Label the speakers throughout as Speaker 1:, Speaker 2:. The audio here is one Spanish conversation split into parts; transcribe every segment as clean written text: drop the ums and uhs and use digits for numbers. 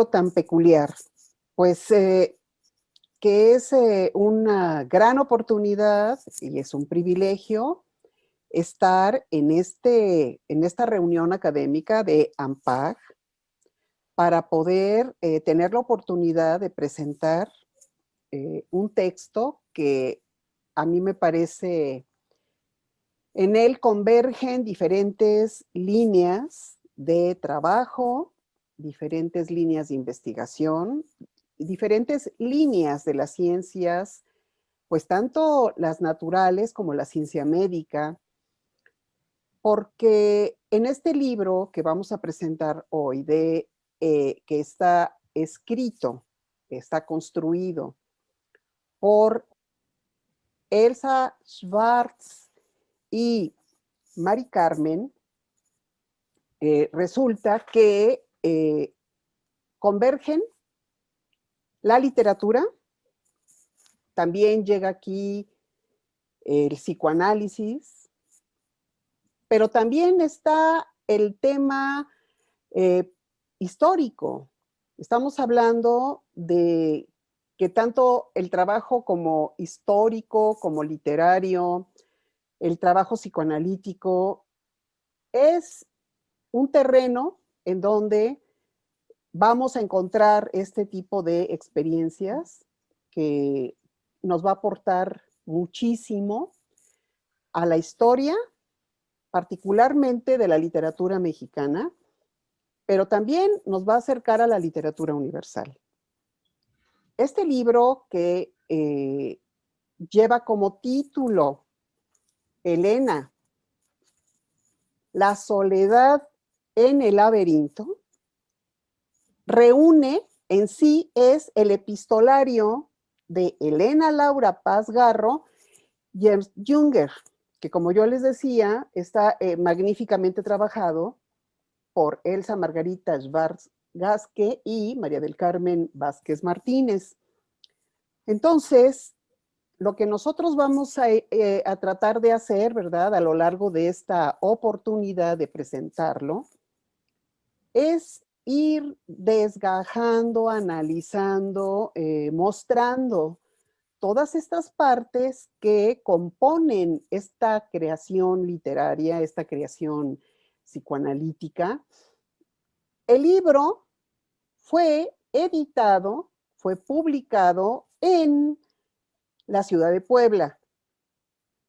Speaker 1: tan peculiar? Pues que es una gran oportunidad y es un privilegio estar en esta reunión académica de AMPAG para poder tener la oportunidad de presentar un texto que a mí me parece, en él convergen diferentes líneas de trabajo, diferentes líneas de investigación, diferentes líneas de las ciencias, pues tanto las naturales como la ciencia médica, porque en este libro que vamos a presentar hoy, que está escrito, está construido por Elsa Schwartz y Mari Carmen, resulta que convergen la literatura, también llega aquí el psicoanálisis, pero también está el tema eh, histórico. Estamos hablando de que tanto el trabajo como histórico, como literario, el trabajo psicoanalítico, es un terreno en donde vamos a encontrar este tipo de experiencias que nos va a aportar muchísimo a la historia, particularmente de la literatura mexicana, pero también nos va a acercar a la literatura universal. Este libro que lleva como título Elena, la soledad en el laberinto, reúne en sí, es el epistolario de Elena Laura Paz Garro y Ernst Junger, que como yo les decía, está magníficamente trabajado por Elsa Margarita Schwartz Gasque y María del Carmen Vázquez Martínez. Entonces, lo que nosotros vamos a tratar de hacer, ¿verdad?, a lo largo de esta oportunidad de presentarlo, es ir desgajando, analizando, mostrando todas estas partes que componen esta creación literaria, esta creación psicoanalítica. El libro fue editado, fue publicado en la ciudad de Puebla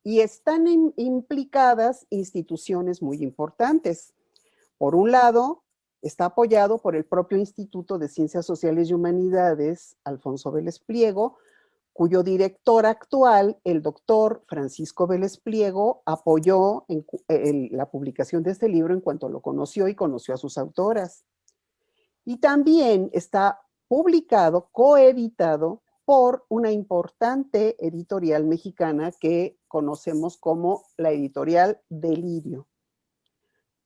Speaker 1: y están implicadas instituciones muy importantes. Por un lado, está apoyado por el propio Instituto de Ciencias Sociales y Humanidades, Alfonso Vélez Pliego, cuyo director actual, el doctor Francisco Vélez Pliego, apoyó en la publicación de este libro en cuanto lo conoció y conoció a sus autoras. Y también está publicado, coeditado por una importante editorial mexicana que conocemos como la editorial Delirio.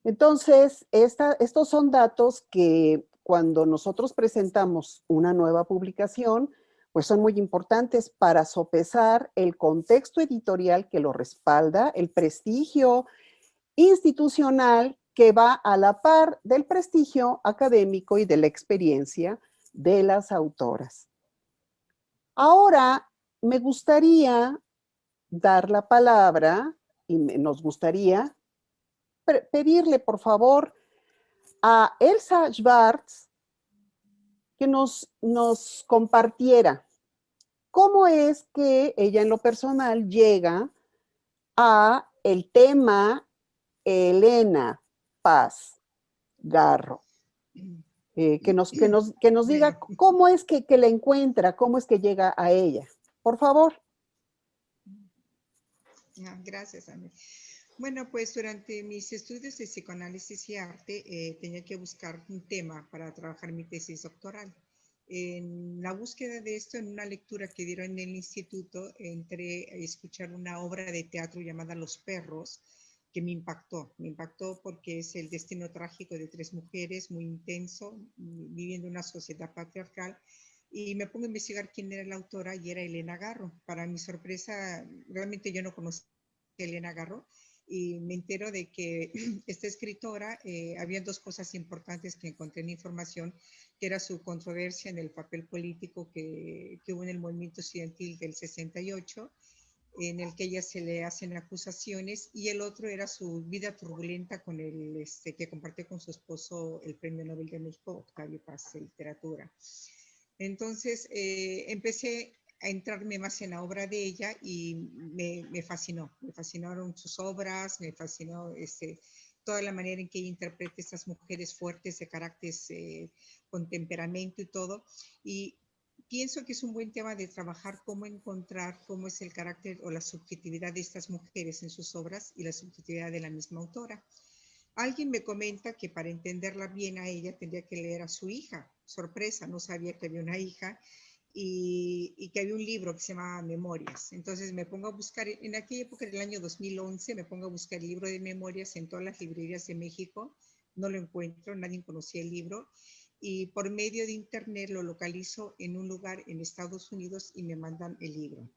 Speaker 1: Entonces, estos son datos que cuando nosotros presentamos una nueva publicación, pues son muy importantes para sopesar el contexto editorial que lo respalda, el prestigio institucional que va a la par del prestigio académico y de la experiencia de las autoras. Ahora, me gustaría dar la palabra y nos gustaría pedirle, por favor, a Elsa Schwartz que nos compartiera cómo es que ella en lo personal llega a el tema Elena Paz Garro. Que nos diga cómo es que la encuentra, cómo es que llega a ella. Por favor.
Speaker 2: Gracias, Ana. Bueno, pues durante mis estudios de psicoanálisis y arte tenía que buscar un tema para trabajar mi tesis doctoral. En la búsqueda de esto, en una lectura que dieron en el instituto, entré a escuchar una obra de teatro llamada Los Perros, que me impactó porque es el destino trágico de tres mujeres, muy intenso, viviendo una sociedad patriarcal, y me pongo a investigar quién era la autora y era Elena Garro. Para mi sorpresa, realmente yo no conocía a Elena Garro, y me entero de que esta escritora, había dos cosas importantes que encontré en información, que era su controversia en el papel político que hubo en el movimiento estudiantil del 68, en el que ella se le hacen acusaciones, y el otro era su vida turbulenta con que compartió con su esposo el Premio Nobel de México, Octavio Paz, de literatura. Entonces empecé a entrarme más en la obra de ella y me fascinó, me fascinaron sus obras, me fascinó toda la manera en que ella interpreta estas mujeres fuertes de carácter, con temperamento y todo. Y pienso que es un buen tema de trabajar cómo encontrar cómo es el carácter o la subjetividad de estas mujeres en sus obras y la subjetividad de la misma autora. Alguien me comenta que para entenderla bien a ella tendría que leer a su hija. Sorpresa, no sabía que había una hija y que había un libro que se llama Memorias. Entonces me pongo a buscar, en aquella época del año 2011, me pongo a buscar el libro de Memorias en todas las librerías de México. No lo encuentro, nadie conocía el libro. Y por medio de internet lo localizo en un lugar en Estados Unidos y me mandan el libro.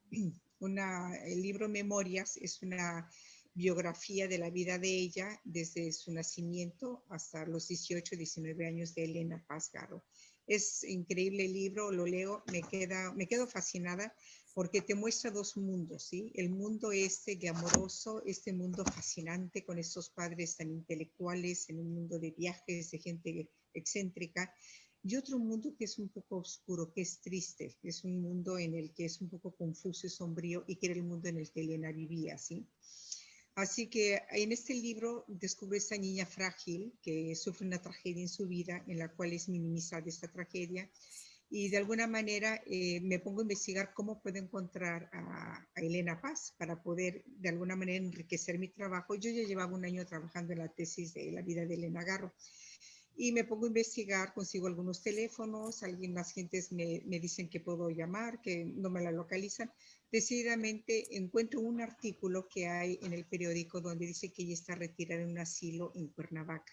Speaker 2: El libro Memorias es una biografía de la vida de ella desde su nacimiento hasta los 18, 19 años de Elena Paz Garro. Es increíble el libro, lo leo, me quedo fascinada porque te muestra dos mundos, ¿sí? El mundo amoroso, este mundo fascinante con estos padres tan intelectuales, en un mundo de viajes, de gente excéntrica, y otro mundo que es un poco oscuro, que es triste, es un mundo en el que es un poco confuso y sombrío, y que era el mundo en el que Elena vivía, ¿sí? Así que en este libro descubro esta niña frágil que sufre una tragedia en su vida, en la cual es minimizada esta tragedia, y de alguna manera me pongo a investigar cómo puedo encontrar a Elena Paz para poder de alguna manera enriquecer mi trabajo. Yo ya llevaba un año trabajando en la tesis de la vida de Elena Garro y me pongo a investigar, consigo algunos teléfonos, las gentes me dicen que puedo llamar, que no me la localizan. Decididamente encuentro un artículo que hay en el periódico donde dice que ella está retirada en un asilo en Cuernavaca.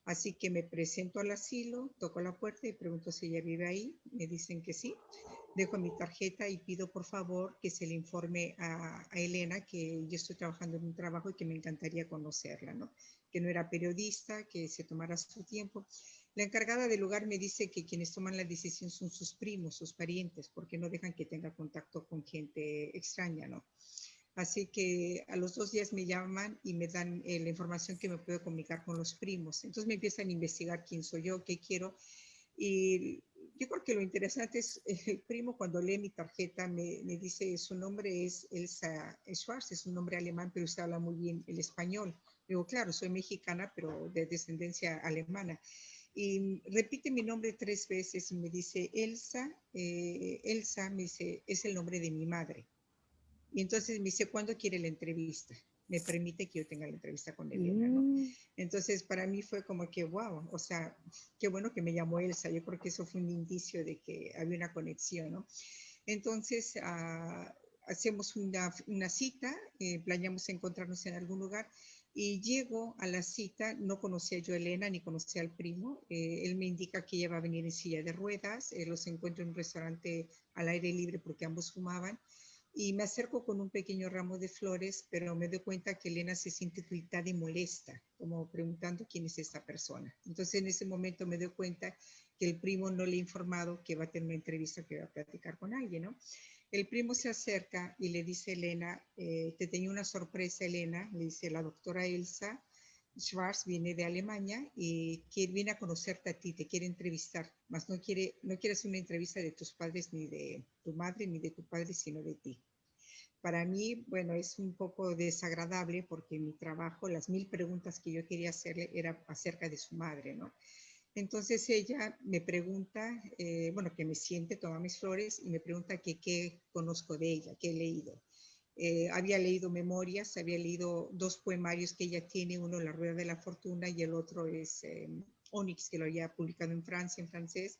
Speaker 2: Así que me presento al asilo, toco la puerta y pregunto si ella vive ahí. Me dicen que sí. Dejo mi tarjeta y pido por favor que se le informe a Elena que yo estoy trabajando en un trabajo y que me encantaría conocerla, ¿no? Que no era periodista, que se tomara su tiempo. La encargada del lugar me dice que quienes toman la decisión son sus primos, sus parientes, porque no dejan que tenga contacto con gente extraña, ¿no? Así que a los 2 días me llaman y me dan la información que me puedo comunicar con los primos. Entonces me empiezan a investigar quién soy yo, qué quiero. Y yo creo que lo interesante es el primo cuando lee mi tarjeta me dice su nombre es Elsa Schwarz, es un nombre alemán, pero usted habla muy bien el español. Digo, claro, soy mexicana, pero de descendencia alemana. Y repite mi nombre 3 veces y me dice Elsa, Elsa, me dice, es el nombre de mi madre. Y entonces me dice, ¿cuándo quiere la entrevista? Me permite que yo tenga la entrevista con Elena, ¿no? Entonces, para mí fue como que, wow, o sea, qué bueno que me llamó Elsa. Yo creo que eso fue un indicio de que había una conexión, ¿no? Entonces, hacemos una cita, planeamos encontrarnos en algún lugar y llego a la cita, no conocía yo a Elena ni conocía al primo, él me indica que ella va a venir en silla de ruedas, los encuentro en un restaurante al aire libre porque ambos fumaban, y me acerco con un pequeño ramo de flores, pero me doy cuenta que Elena se siente irritada y molesta, como preguntando quién es esta persona. Entonces en ese momento me doy cuenta que el primo no le ha informado que va a tener una entrevista, que va a platicar con alguien, ¿no? El primo se acerca y le dice a Elena, te tenía una sorpresa, Elena, le dice la doctora Elsa Schwarz viene de Alemania y viene a conocerte a ti, te quiere entrevistar, mas no quiere hacer una entrevista de tus padres, ni de tu madre, ni de tu padre, sino de ti. Para mí, bueno, es un poco desagradable porque mi trabajo, las 1000 preguntas que yo quería hacerle era acerca de su madre, ¿no? Entonces ella me pregunta, bueno, que me siente, toma mis flores y me pregunta que qué conozco de ella, qué he leído. Había leído Memorias, había leído 2 poemarios que ella tiene, uno La Rueda de la Fortuna y el otro es Onyx, que lo había publicado en Francia, en francés.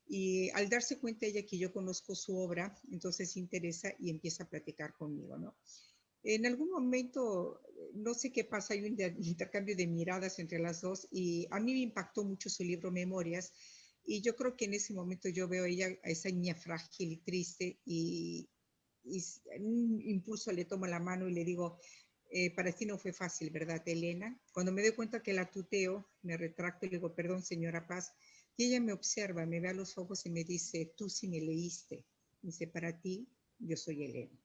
Speaker 2: Y al darse cuenta ella que yo conozco su obra, entonces se interesa y empieza a platicar conmigo, ¿no? En algún momento, no sé qué pasa, hay un intercambio de miradas entre las dos y a mí me impactó mucho su libro Memorias y yo creo que en ese momento yo veo a ella, a esa niña frágil y triste y en un impulso le tomo la mano y le digo, Para ti no fue fácil, ¿verdad, Elena? Cuando me doy cuenta que la tuteo, me retracto y le digo, perdón, señora Paz. Y ella me observa, me ve a los ojos y me dice, tú sí me leíste. Dice, para ti, yo soy Elena.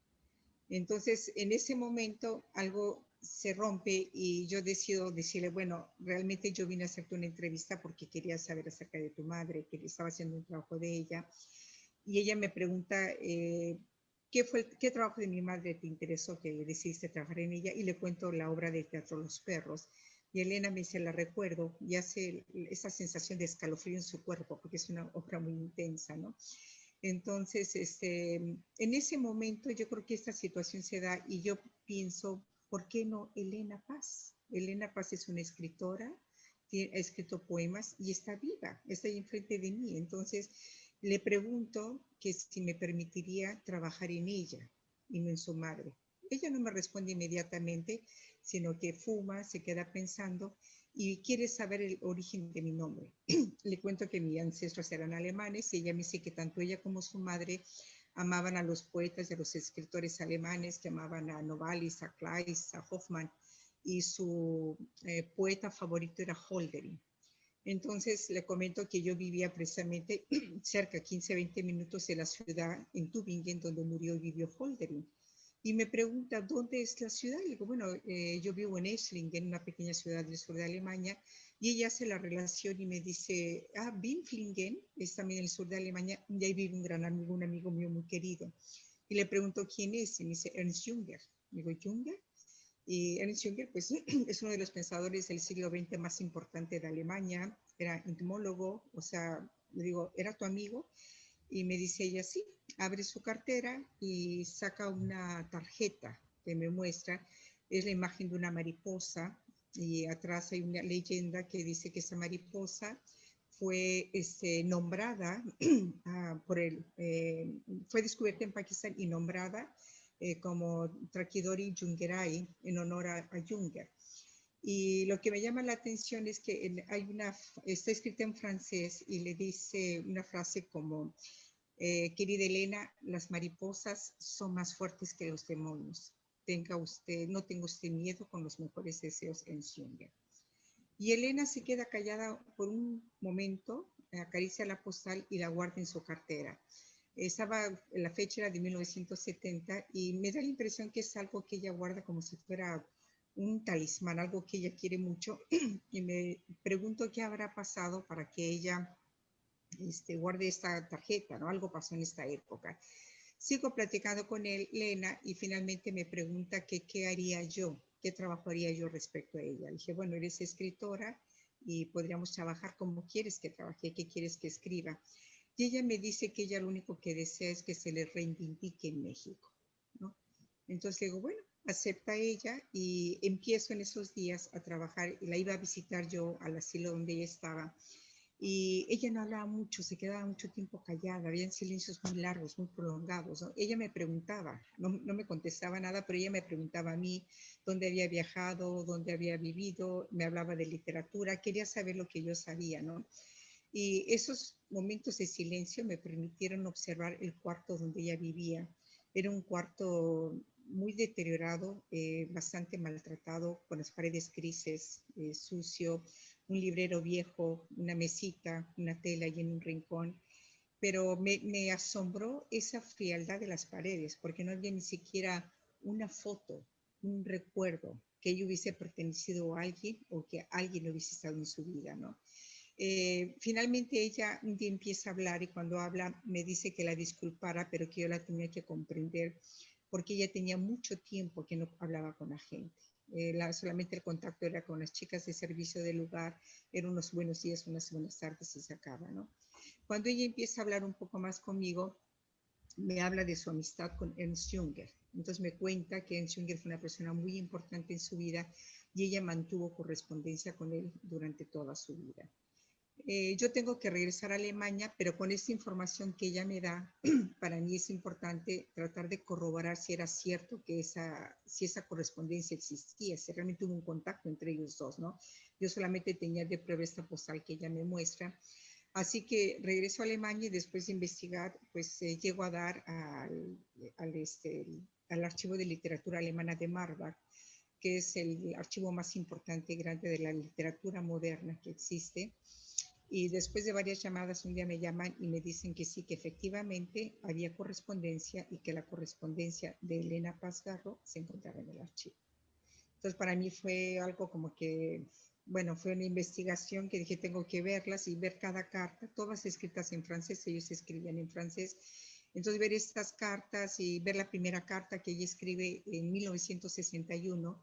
Speaker 2: Entonces, en ese momento algo se rompe y yo decido decirle, bueno, realmente yo vine a hacerte una entrevista porque quería saber acerca de tu madre, que estaba haciendo un trabajo de ella. Y ella me pregunta, ¿qué trabajo de mi madre te interesó que decidiste trabajar en ella? Y le cuento la obra de teatro Los Perros. Y Elena me dice, la recuerdo, y hace esa sensación de escalofrío en su cuerpo, porque es una obra muy intensa, ¿no? Entonces, en ese momento yo creo que esta situación se da y yo pienso, ¿por qué no Elena Paz? Elena Paz es una escritora, ha escrito poemas y está viva, está ahí enfrente de mí. Entonces, le pregunto que si me permitiría trabajar en ella y no en su madre. Ella no me responde inmediatamente, sino que fuma, se queda pensando y quiere saber el origen de mi nombre. Le cuento que mis ancestros eran alemanes y ella me dice que tanto ella como su madre amaban a los poetas y a los escritores alemanes, que amaban a Novalis, a Kleist, a Hoffmann, y su poeta favorito era Hölderlin. Entonces le comento que yo vivía precisamente cerca, 15, 20 minutos de la ciudad, en Tübingen, donde murió y vivió Hölderlin. Y me pregunta, ¿dónde es la ciudad? Y digo, bueno, yo vivo en Esslingen, una pequeña ciudad del sur de Alemania, y ella hace la relación y me dice, Winflingen es también el sur de Alemania, y ahí vive un gran amigo, un amigo mío muy querido. Y le pregunto, ¿quién es? Y me dice, Ernst Jünger. Digo, ¿Jünger? Y Ernst Jünger, pues, es uno de los pensadores del siglo XX más importante de Alemania, era entomólogo, o sea, le digo, ¿era tu amigo? Y me dice ella, sí, abre su cartera y saca una tarjeta que me muestra, es la imagen de una mariposa y atrás hay una leyenda que dice que esa mariposa fue nombrada fue descubierta en Pakistán y nombrada como Trachidori Jungerai en honor a Junger. Y lo que me llama la atención es que está escrita en francés y le dice una frase como, querida Elena, las mariposas son más fuertes que los demonios. No tenga usted miedo, con los mejores deseos, en Junger. Y Elena se queda callada por un momento, acaricia la postal y la guarda en su cartera. La fecha era de 1970 y me da la impresión que es algo que ella guarda como si fuera un talismán, algo que ella quiere mucho. Y me pregunto qué habrá pasado para que ella guarde esta tarjeta, ¿no? Algo pasó en esta época. Sigo platicando con él, Lena, y finalmente me pregunta que qué haría yo, qué trabajo haría yo respecto a ella. Le dije, bueno, eres escritora y podríamos trabajar como quieres que trabaje, qué quieres que escriba. Y ella me dice que ella lo único que desea es que se le reivindique en México, ¿no? Entonces le digo, bueno, acepta ella y empiezo en esos días a trabajar. La iba a visitar yo al asilo donde ella estaba y ella no hablaba mucho, se quedaba mucho tiempo callada, había silencios muy largos, muy prolongados, ¿no? Ella me preguntaba, no me contestaba nada, pero ella me preguntaba a mí dónde había viajado, dónde había vivido, me hablaba de literatura, quería saber lo que yo sabía, ¿no? Y esos momentos de silencio me permitieron observar el cuarto donde ella vivía. Era un cuarto muy deteriorado, bastante maltratado, con las paredes grises, sucio, un librero viejo, una mesita, una tela y en un rincón. Pero me asombró esa frialdad de las paredes, porque no había ni siquiera una foto, un recuerdo que ella hubiese pertenecido a alguien o que alguien hubiese estado en su vida, ¿no? Finalmente ella un día empieza a hablar y cuando habla me dice que la disculpara, pero que yo la tenía que comprender porque ella tenía mucho tiempo que no hablaba con la gente. Solamente el contacto era con las chicas de servicio del lugar, eran unos buenos días, unas buenas tardes y se acaba, ¿no? Cuando ella empieza a hablar un poco más conmigo, me habla de su amistad con Ernst Jünger. Entonces me cuenta que Ernst Jünger fue una persona muy importante en su vida y ella mantuvo correspondencia con él durante toda su vida. Yo tengo que regresar a Alemania, pero con esta información que ella me da, para mí es importante tratar de corroborar si era cierto que si esa correspondencia existía, si realmente hubo un contacto entre ellos dos, ¿no? Yo solamente tenía de prueba esta postal que ella me muestra. Así que regreso a Alemania y después de investigar, pues llego a dar al Archivo de Literatura Alemana de Marbach, que es el archivo más importante y grande de la literatura moderna que existe. Y después de varias llamadas, un día me llaman y me dicen que sí, que efectivamente había correspondencia y que la correspondencia de Elena Paz Garro se encontraba en el archivo. Entonces, para mí fue algo como que, bueno, fue una investigación que dije, tengo que verlas y ver cada carta, todas escritas en francés, ellos escribían en francés. Entonces, ver estas cartas y ver la primera carta que ella escribe en 1961,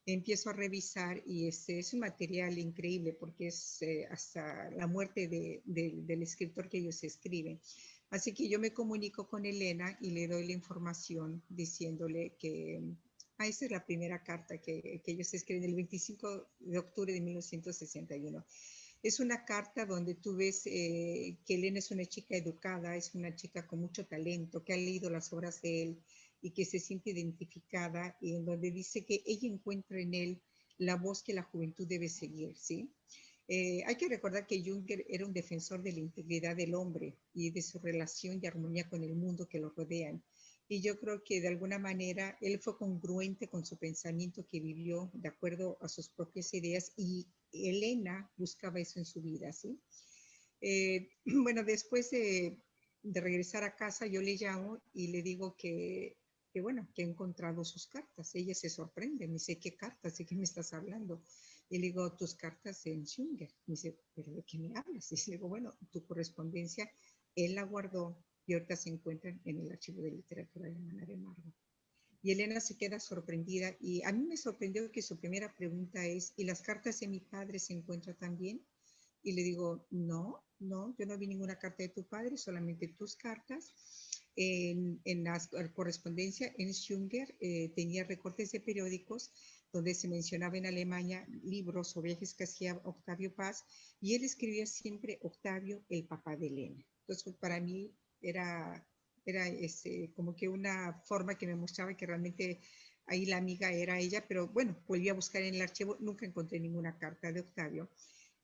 Speaker 2: empiezo a revisar y es un material increíble porque es hasta la muerte del escritor que ellos escriben. Así que yo me comunico con Elena y le doy la información diciéndole que esa es la primera carta que ellos escriben el 25 de octubre de 1961. Es una carta donde tú ves que Elena es una chica educada, es una chica con mucho talento, que ha leído las obras de él y que se siente identificada, y en donde dice que ella encuentra en él la voz que la juventud debe seguir, ¿sí? Hay que recordar que Junger era un defensor de la integridad del hombre y de su relación y armonía con el mundo que lo rodean. Y yo creo que de alguna manera él fue congruente con su pensamiento que vivió de acuerdo a sus propias ideas, y Elena buscaba eso en su vida, ¿sí? Bueno, después de regresar a casa, yo le llamo y le digo bueno, que he encontrado sus cartas. Ella se sorprende, me dice, ¿qué cartas? ¿De qué me estás hablando? Y le digo, tus cartas en Junger. Me dice, ¿pero de qué me hablas? Y le digo, bueno, tu correspondencia, él la guardó y ahorita se encuentran en el archivo de literatura alemana de Marburg. Y Elena se queda sorprendida, y a mí me sorprendió que su primera pregunta es, ¿y las cartas de mi padre se encuentran también? Y le digo, no, no, yo no vi ninguna carta de tu padre, solamente tus cartas. En la correspondencia, en Junger tenía recortes de periódicos donde se mencionaba en Alemania libros o viajes que hacía Octavio Paz, y él escribía siempre Octavio, el papá de Elena. Entonces, para mí era como que una forma que me mostraba que realmente ahí la amiga era ella, pero bueno, volví a buscar en el archivo, nunca encontré ninguna carta de Octavio.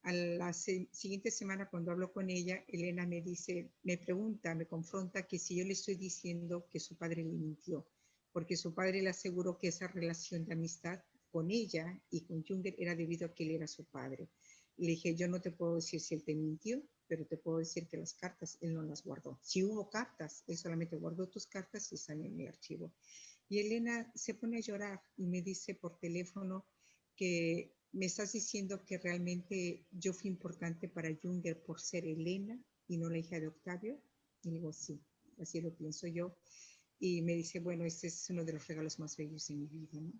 Speaker 2: A la siguiente semana, cuando hablo con ella, Elena me dice, me pregunta, me confronta que si yo le estoy diciendo que su padre le mintió, porque su padre le aseguró que esa relación de amistad con ella y con Junger era debido a que él era su padre. Le dije, yo no te puedo decir si él te mintió, pero te puedo decir que las cartas él no las guardó. Si hubo cartas, él solamente guardó tus cartas y están en el archivo. Y Elena se pone a llorar y me dice por teléfono que me estás diciendo que realmente yo fui importante para Junger por ser Elena y no la hija de Octavio. Y digo, sí, así lo pienso yo. Y me dice, bueno, este es uno de los regalos más bellos de mi vida, ¿no?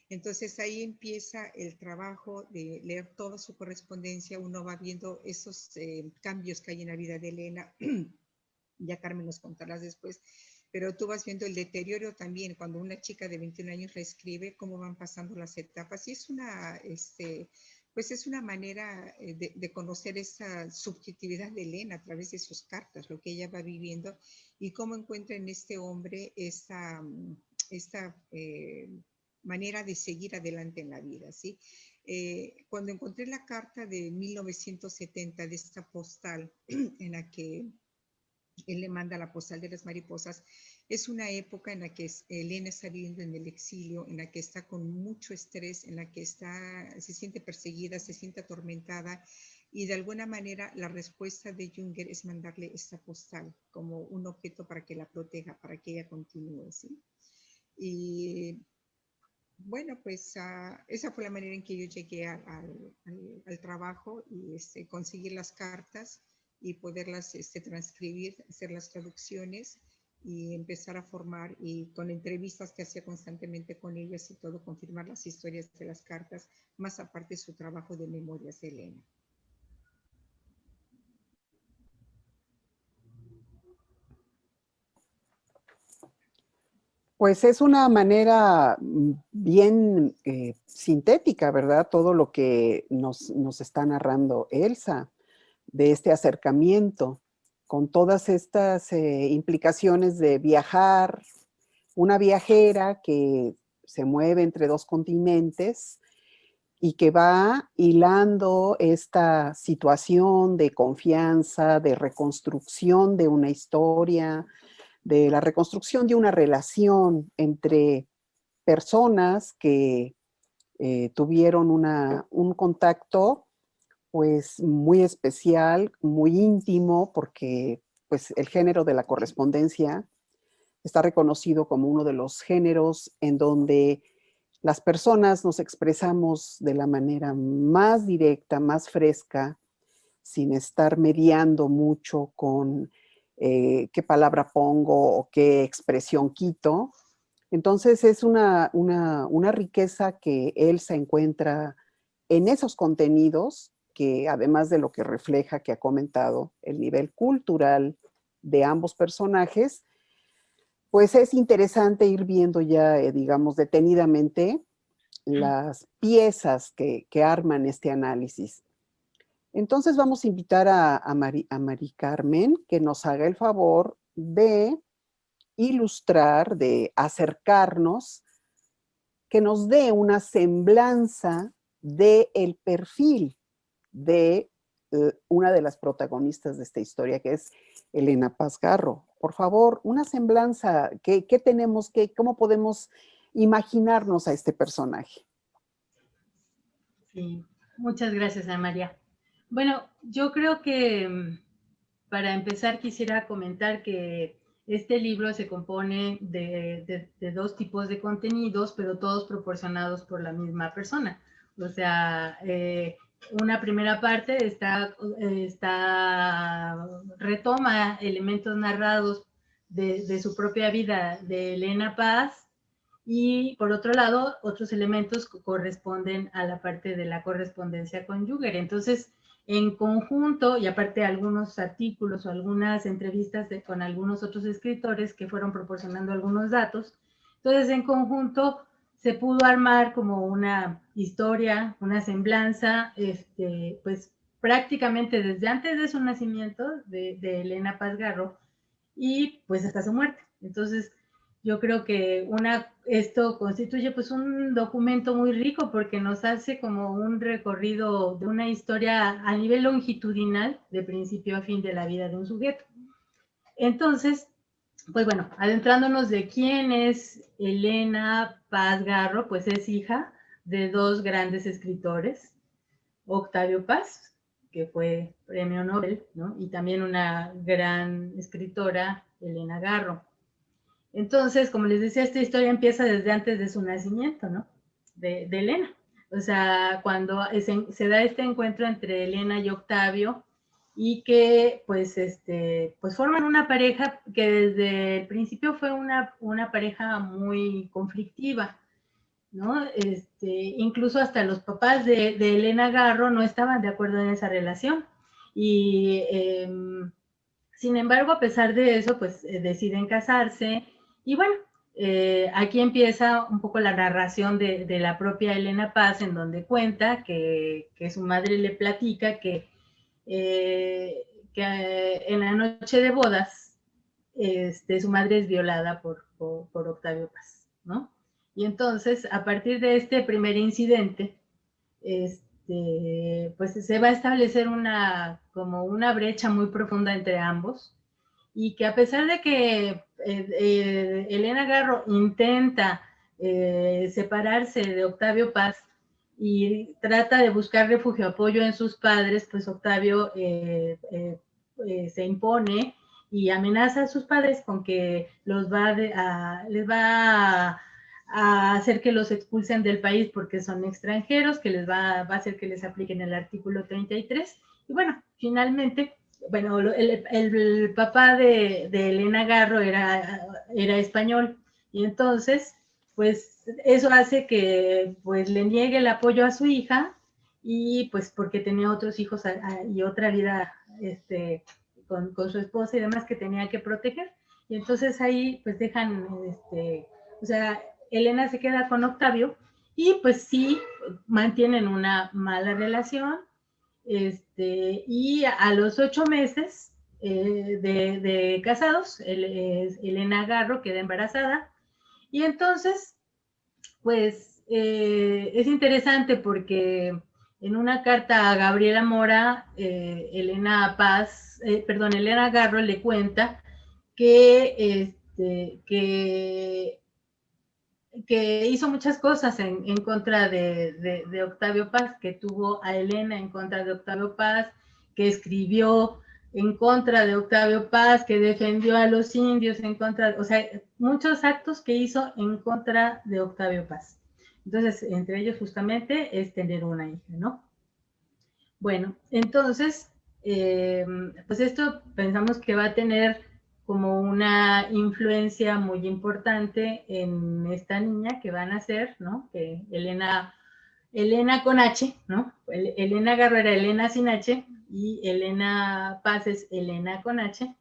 Speaker 2: Entonces ahí empieza el trabajo de leer toda su correspondencia. Uno va viendo esos cambios que hay en la vida de Elena. Ya Carmen nos contarás después, pero tú vas viendo el deterioro también cuando una chica de 21 años la escribe, cómo van pasando las etapas, y es pues es una manera de conocer esa subjetividad de Elena a través de sus cartas, lo que ella va viviendo y cómo encuentra en este hombre esta manera de seguir adelante en la vida, ¿sí? Cuando encontré la carta de 1970 de esta postal en la que él le manda la postal de las mariposas, es una época en la que Elena está viviendo en el exilio, en la que está con mucho estrés, en la que se siente perseguida, se siente atormentada, y de alguna manera la respuesta de Junger es mandarle esta postal como un objeto para que la proteja, para que ella continúe, ¿sí? Y bueno, pues esa fue la manera en que yo llegué al trabajo y conseguir las cartas y poderlas transcribir, hacer las traducciones y empezar a formar, y con entrevistas que hacía constantemente con ellas y todo, confirmar las historias de las cartas, más aparte de su trabajo de memorias de Elena.
Speaker 1: Pues es una manera bien sintética, ¿verdad? Todo lo que nos está narrando Elsa de este acercamiento, con todas estas implicaciones de viajar, una viajera que se mueve entre dos continentes y que va hilando esta situación de confianza, de reconstrucción de una historia, de la reconstrucción de una relación entre personas que tuvieron un contacto pues muy especial, muy íntimo, porque pues el género de la correspondencia está reconocido como uno de los géneros en donde las personas nos expresamos de la manera más directa, más fresca, sin estar mediando mucho con qué palabra pongo o qué expresión quito. Entonces es una riqueza que él se encuentra en esos contenidos que además de lo que refleja, que ha comentado, el nivel cultural de ambos personajes, pues es interesante ir viendo ya, digamos, detenidamente las piezas que arman este análisis. Entonces vamos a invitar a Mari Carmen que nos haga el favor de ilustrar, de acercarnos, que nos dé una semblanza del perfil de una de las protagonistas de esta historia, que es Elena Paz Garro. Por favor, una semblanza, ¿qué tenemos, cómo podemos imaginarnos a este personaje?
Speaker 3: Sí, muchas gracias, Ana María. Bueno, yo creo que para empezar quisiera comentar que este libro se compone de dos tipos de contenidos, pero todos proporcionados por la misma persona. O sea, una primera parte retoma elementos narrados de su propia vida de Elena Paz, y por otro lado, otros elementos corresponden a la parte de la correspondencia con Jünger. Entonces, en conjunto, y aparte algunos artículos o algunas entrevistas con algunos otros escritores que fueron proporcionando algunos datos, entonces en conjunto se pudo armar como una historia, una semblanza, pues prácticamente desde antes de su nacimiento, de Elena Paz Garro, y pues hasta su muerte. Entonces, yo creo que esto constituye pues un documento muy rico porque nos hace como un recorrido de una historia a nivel longitudinal, de principio a fin de la vida de un sujeto. Entonces, pues bueno, adentrándonos de quién es Elena Paz Garro, pues es hija de dos grandes escritores, Octavio Paz, que fue premio Nobel, ¿no? Y también una gran escritora, Elena Garro. Entonces, como les decía, esta historia empieza desde antes de su nacimiento, ¿no? De Elena. O sea, cuando se da este encuentro entre Elena y Octavio, y que pues forman una pareja que desde el principio fue una pareja muy conflictiva, ¿no? Incluso hasta los papás de Elena Garro no estaban de acuerdo en esa relación. Y sin embargo, a pesar de eso, pues deciden casarse. Y bueno, aquí empieza un poco la narración de la propia Elena Paz, en donde cuenta que su madre le platica que en la noche de bodas, su madre es violada por Octavio Paz, ¿no? Y entonces, a partir de este primer incidente, pues se va a establecer como una brecha muy profunda entre ambos, y que a pesar de que Elena Garro intenta separarse de Octavio Paz y trata de buscar refugio, apoyo en sus padres, pues Octavio se impone y amenaza a sus padres con que les va a hacer que los expulsen del país porque son extranjeros, que va a hacer que les apliquen el artículo 33. Y bueno, finalmente, bueno, el papá de Elena Garro era español, y entonces, pues eso hace que pues le niegue el apoyo a su hija, y pues porque tenía otros hijos y otra vida con su esposa y demás que tenía que proteger. Y entonces ahí pues dejan, o sea, Elena se queda con Octavio, y pues sí mantienen una mala relación, y a los 8 meses de casados, Elena Garro queda embarazada. Y entonces, pues es interesante porque en una carta a Gabriela Mora, Elena Garro le cuenta que que hizo muchas cosas en contra de Octavio Paz, que tuvo a Elena en contra de Octavio Paz, que escribió en contra de Octavio Paz, que defendió a los indios en contra, o sea, muchos actos que hizo en contra de Octavio Paz. Entonces, entre ellos justamente es tener una hija, ¿no? Bueno, entonces, pues esto pensamos que va a tener como una influencia muy importante en esta niña que va a nacer, ¿no? Que Elena con H, ¿no? Elena Garro era Elena sin H y Elena Paz es Elena con H.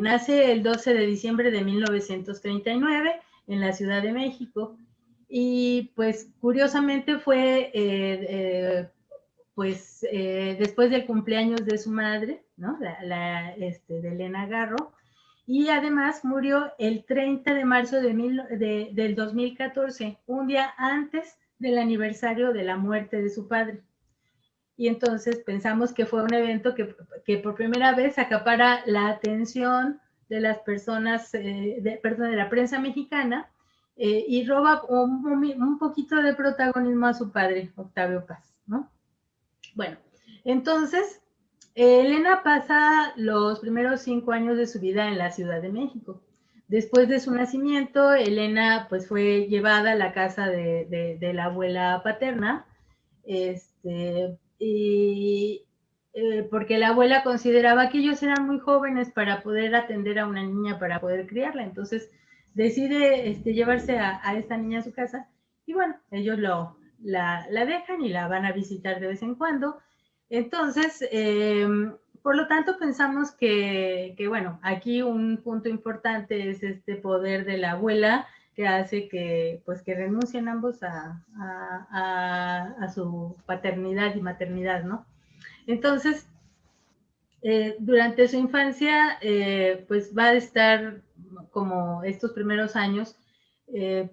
Speaker 3: Nace el 12 de diciembre de 1939 en la Ciudad de México y pues curiosamente fue después del cumpleaños de su madre, ¿no? De Elena Garro, y además murió el 30 de marzo del 2014, un día antes del aniversario de la muerte de su padre. Y entonces pensamos que fue un evento que por primera vez acapara la atención de las personas, de la prensa mexicana, y roba un poquito de protagonismo a su padre, Octavio Paz, ¿no? Bueno, entonces, Elena pasa los primeros 5 años de su vida en la Ciudad de México. Después de su nacimiento, Elena pues fue llevada a la casa de la abuela paterna, porque la abuela consideraba que ellos eran muy jóvenes para poder atender a una niña, para poder criarla. Entonces decide llevarse a esta niña a su casa y bueno, ellos la dejan y la van a visitar de vez en cuando. Entonces, por lo tanto, pensamos que, bueno, aquí un punto importante es este poder de la abuela que hace que, pues, que renuncien ambos a su paternidad y maternidad, ¿no? Entonces, durante su infancia, pues va a estar como estos primeros años,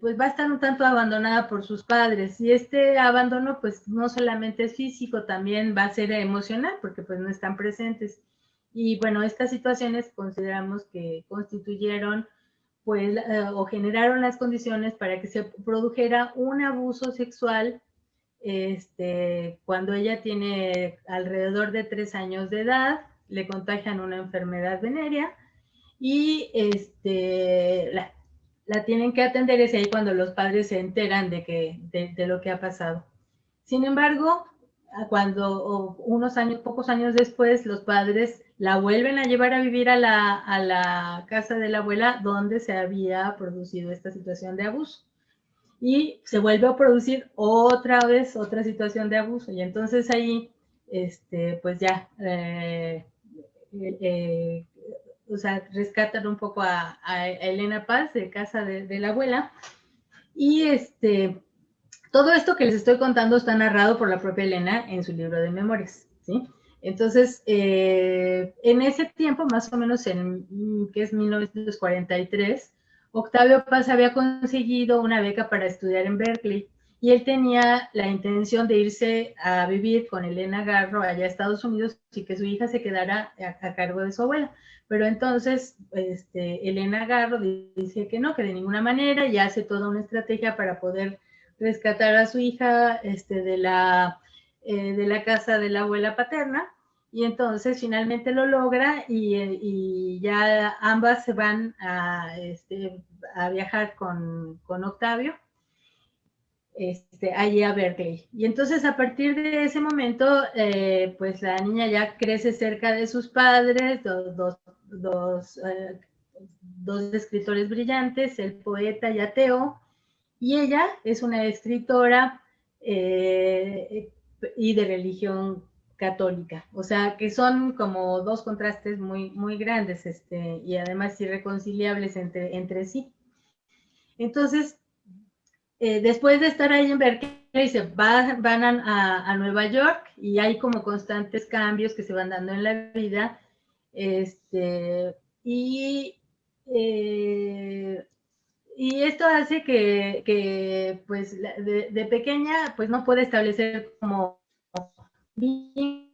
Speaker 3: pues va a estar un tanto abandonada por sus padres y este abandono pues no solamente es físico, también va a ser emocional porque pues no están presentes. Y bueno, estas situaciones consideramos que constituyeron pues o generaron las condiciones para que se produjera un abuso sexual cuando ella tiene alrededor de 3 años de edad, le contagian una enfermedad venérea y la tienen que atender. Es ahí cuando los padres se enteran de lo que ha pasado. Sin embargo, cuando pocos años después, los padres la vuelven a llevar a vivir a la casa de la abuela donde se había producido esta situación de abuso. Y se vuelve a producir otra vez otra situación de abuso. Y entonces ahí, pues ya, o sea, rescatan un poco a Elena Paz de casa de la abuela. Y todo esto que les estoy contando está narrado por la propia Elena en su libro de memorias, ¿sí? Entonces, en ese tiempo, más o menos que es 1943, Octavio Paz había conseguido una beca para estudiar en Berkeley y él tenía la intención de irse a vivir con Elena Garro allá a Estados Unidos y que su hija se quedara a cargo de su abuela. Pero entonces Elena Garro dice que no, que de ninguna manera, y hace toda una estrategia para poder rescatar a su hija de la casa de la abuela paterna. Y entonces finalmente lo logra y ya ambas se van a viajar con Octavio allí a Berkeley. Y entonces a partir de ese momento, pues la niña ya crece cerca de sus padres, dos escritores brillantes, el poeta y ateo, y ella es una escritora y de religión católica, o sea que son como dos contrastes muy, muy grandes y además irreconciliables entre sí. Entonces, después de estar ahí en Berkeley, van a Nueva York y hay como constantes cambios que se van dando en la vida. Y esto hace que pues, de pequeña, pues no puede establecer como vínculos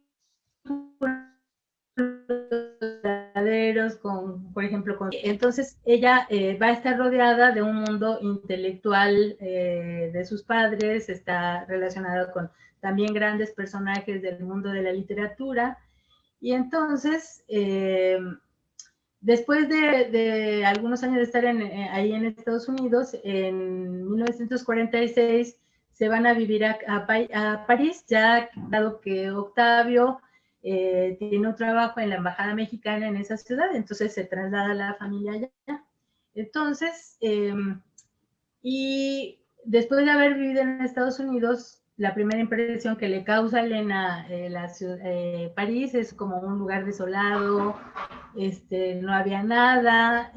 Speaker 3: verdaderos con por ejemplo, entonces ella va a estar rodeada de un mundo intelectual de sus padres, está relacionada con también grandes personajes del mundo de la literatura, y entonces, después de algunos años de estar ahí en Estados Unidos, en 1946 se van a vivir a París, ya dado que Octavio tiene un trabajo en la Embajada Mexicana en esa ciudad, entonces se traslada la familia allá. Entonces, y después de haber vivido en Estados Unidos, la primera impresión que le causa a Elena París es como un lugar desolado, no había nada,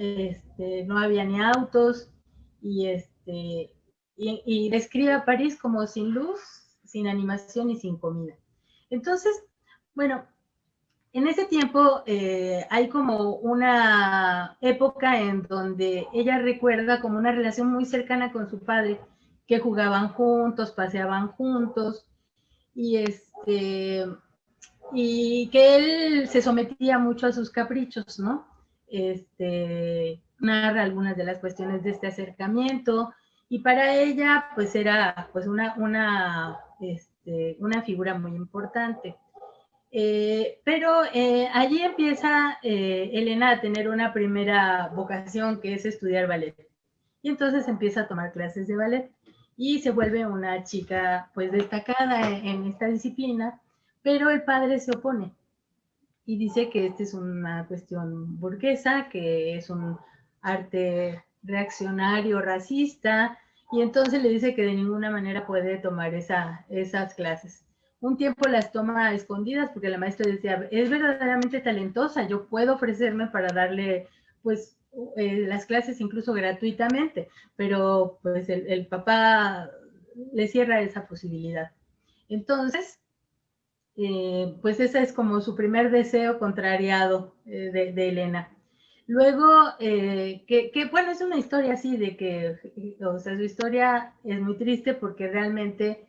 Speaker 3: no había ni autos, y describe a París como sin luz, sin animación y sin comida. Entonces, bueno, en ese tiempo hay como una época en donde ella recuerda como una relación muy cercana con su padre, que jugaban juntos, paseaban juntos, y y que él se sometía mucho a sus caprichos, ¿no? Narra algunas de las cuestiones de este acercamiento, y para ella pues era pues una figura muy importante. Pero allí empieza Elena a tener una primera vocación, que es estudiar ballet. Y entonces empieza a tomar clases de ballet y se vuelve una chica pues destacada en esta disciplina, pero el padre se opone y dice que esta es una cuestión burguesa, que es un arte reaccionario, racista, y entonces le dice que de ninguna manera puede tomar esas clases. Un tiempo las toma a escondidas porque la maestra decía, es verdaderamente talentosa, yo puedo ofrecerme para darle pues las clases incluso gratuitamente, pero pues el papá le cierra esa posibilidad. Entonces, pues ese es como su primer deseo contrariado de Elena. Luego, bueno, es una historia así de que, o sea, su historia es muy triste porque realmente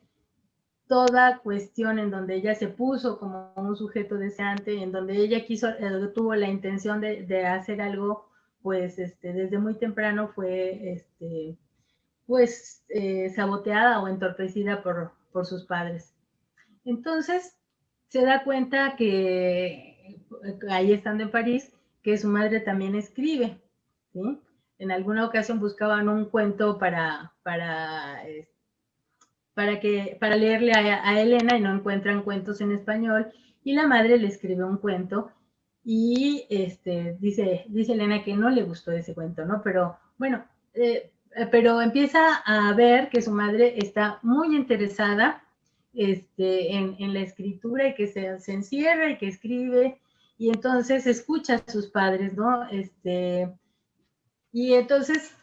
Speaker 3: toda cuestión en donde ella se puso como un sujeto deseante, en donde ella tuvo la intención de hacer algo, pues desde muy temprano fue pues saboteada o entorpecida por sus padres. Entonces se da cuenta que ahí estando en París, que su madre también escribe, ¿sí? En alguna ocasión buscaban un cuento para leerle a Elena y no encuentran cuentos en español, y la madre le escribe un cuento y dice Elena que no le gustó ese cuento, ¿no? Pero bueno, pero empieza a ver que su madre está muy interesada en la escritura y que se encierra y que escribe, y entonces escucha a sus padres, ¿no? Y entonces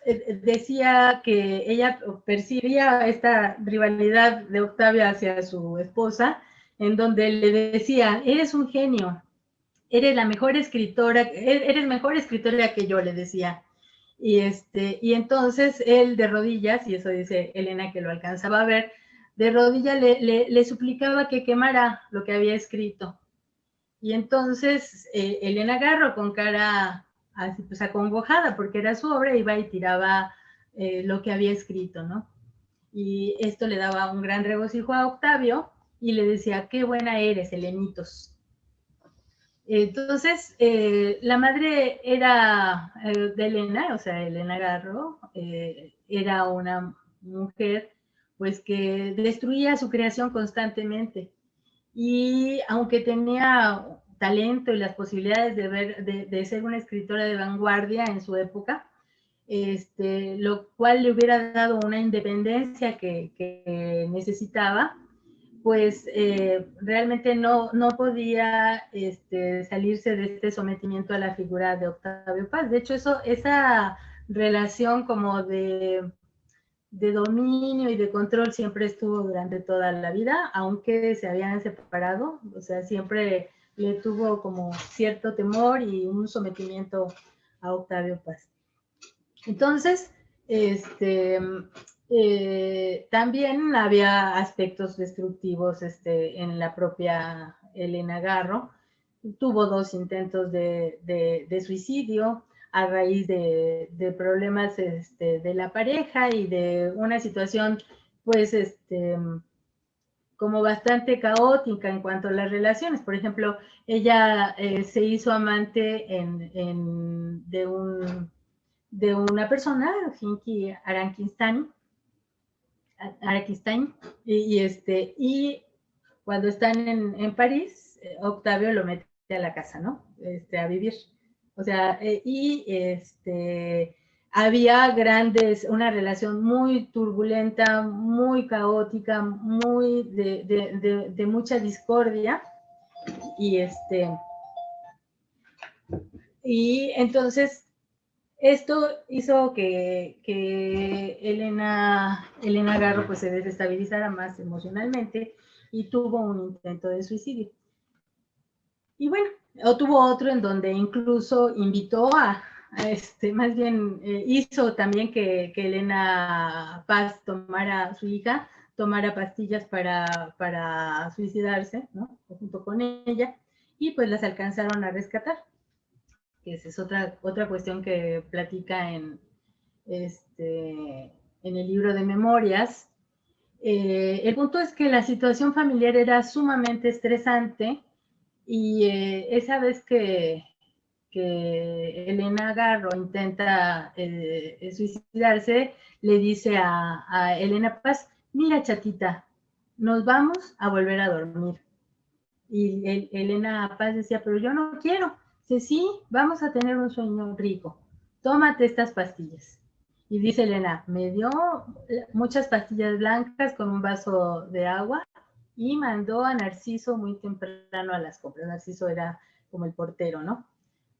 Speaker 3: decía que ella percibía esta rivalidad de Octavia hacia su esposa, en donde le decía, eres un genio, eres la mejor escritora, eres mejor escritora que yo, le decía. Y entonces él de rodillas, y eso dice Elena que lo alcanzaba a ver, de rodillas le suplicaba que quemara lo que había escrito. Y entonces Elena Garro, con cara así pues acongojada porque era su obra, iba y tiraba lo que había escrito, ¿no? Y esto le daba un gran regocijo a Octavio y le decía, qué buena eres, Elenitos. Entonces, la madre era de Elena, o sea, Elena Garro, era una mujer pues que destruía su creación constantemente. Y aunque tenía talento y las posibilidades de ser una escritora de vanguardia en su época, lo cual le hubiera dado una independencia que necesitaba, pues realmente no podía salirse de este sometimiento a la figura de Octavio Paz. De hecho, esa relación como de dominio y de control siempre estuvo durante toda la vida, aunque se habían separado, o sea, siempre le tuvo como cierto temor y un sometimiento a Octavio Paz. Entonces, también había aspectos destructivos en la propia Elena Garro. Tuvo 2 intentos de suicidio. a raíz de problemas de la pareja y de una situación, pues, como bastante caótica en cuanto a las relaciones. Por ejemplo, ella se hizo amante de una persona, Finky Araquistain, y cuando están en París, Octavio lo mete a la casa, ¿no? A vivir. O sea, había una relación muy turbulenta, muy caótica, muy de mucha discordia, y entonces esto hizo que Elena Garro pues se desestabilizara más emocionalmente y tuvo un intento de suicidio. Y bueno, o tuvo otro en donde incluso invitó más bien hizo también que Elena Paz su hija, tomara pastillas para suicidarse, ¿no? Junto con ella, y pues las alcanzaron a rescatar, que esa es otra cuestión que platica en el libro de memorias. El punto es que la situación familiar era sumamente estresante y esa vez que Elena Garro intenta suicidarse, le dice a Elena Paz, mira chatita, nos vamos a volver a dormir. Y Elena Paz decía, pero yo no quiero. Dice, sí, vamos a tener un sueño rico, tómate estas pastillas. Y dice Elena, me dio muchas pastillas blancas con un vaso de agua y mandó a Narciso muy temprano a las compras. Narciso era como el portero, ¿no?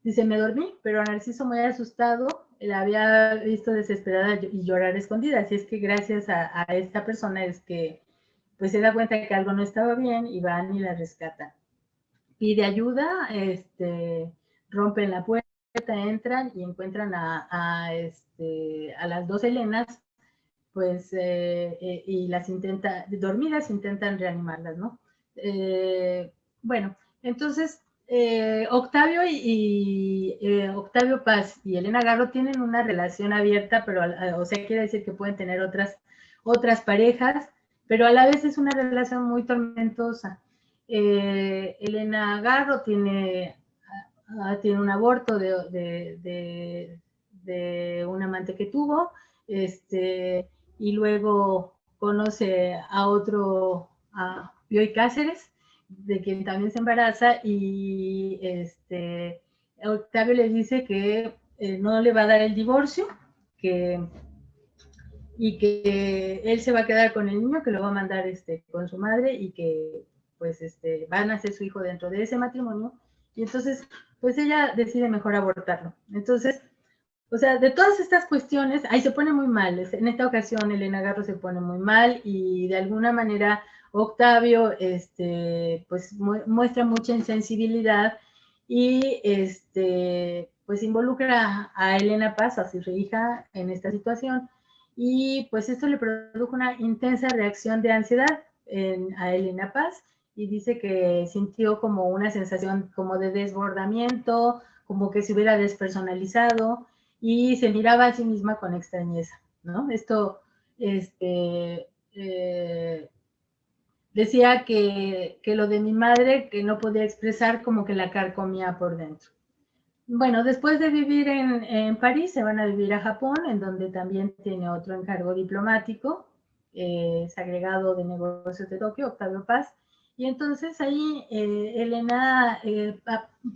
Speaker 3: Dice, me dormí, pero a Narciso muy asustado, la había visto desesperada y llorar escondida. Así es que gracias a esta persona es que pues se da cuenta de que algo no estaba bien y van y la rescatan. Pide ayuda, rompen la puerta, entran y encuentran a las dos Helenas, pues, y las dormidas intentan reanimarlas, ¿no? Bueno, entonces, Octavio Octavio Paz y Elena Garro tienen una relación abierta, pero, o sea, quiere decir que pueden tener otras parejas, pero a la vez es una relación muy tormentosa. Elena Garro tiene un aborto de un amante que tuvo, y luego conoce a otro, a Bioy Cáceres, de quien también se embaraza, y Octavio le dice que no le va a dar el divorcio, y que él se va a quedar con el niño, que lo va a mandar con su madre, y que pues van a ser su hijo dentro de ese matrimonio, y entonces pues ella decide mejor abortarlo. Entonces, o sea, de todas estas cuestiones, ahí se pone muy mal. En esta ocasión Elena Garro se pone muy mal y de alguna manera Octavio pues muestra mucha insensibilidad y pues involucra a Elena Paz, a su hija, en esta situación, y pues esto le produjo una intensa reacción de ansiedad a Elena Paz, y dice que sintió como una sensación como de desbordamiento, como que se hubiera despersonalizado, y se miraba a sí misma con extrañeza, ¿no? Esto, decía que lo de mi madre, que no podía expresar, como que la carcomía por dentro. Bueno, después de vivir en París, se van a vivir a Japón, en donde también tiene otro encargo diplomático, es agregado de negocios de Tokio, Octavio Paz, y entonces ahí Elena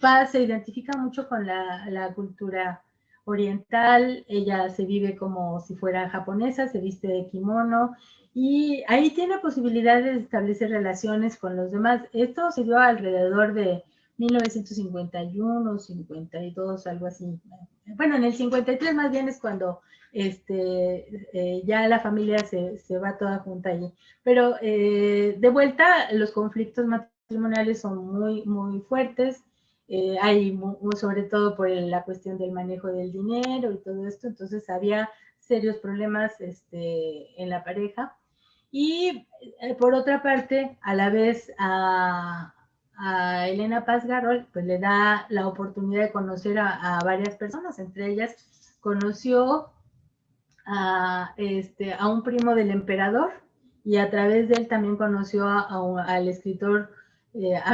Speaker 3: Paz se identifica mucho con la cultura oriental. Ella se vive como si fuera japonesa, se viste de kimono, y ahí tiene posibilidades de establecer relaciones con los demás. Esto se dio alrededor de 1951, 52, algo así. Bueno, en el 53 más bien es cuando ya la familia se va toda junta allí. Pero de vuelta, los conflictos matrimoniales son muy, muy fuertes. Hay sobre todo por la cuestión del manejo del dinero y todo esto, entonces había serios problemas en la pareja. Y por otra parte, a la vez a a Elena Paz Garro, pues le da la oportunidad de conocer a varias personas. Entre ellas conoció a un primo del emperador, y a través de él también conoció al escritor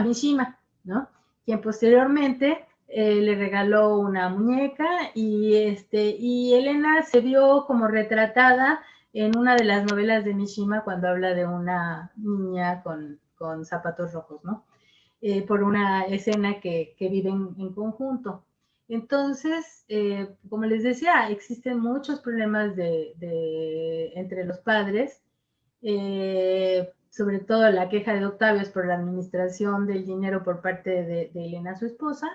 Speaker 3: Mishima, ¿no? Quien posteriormente le regaló una muñeca, y Elena se vio como retratada en una de las novelas de Mishima cuando habla de una niña con zapatos rojos, ¿no? Por una escena que viven en conjunto. Entonces, como les decía, existen muchos problemas entre los padres, sobre todo la queja de Octavio es por la administración del dinero por parte de Elena, su esposa,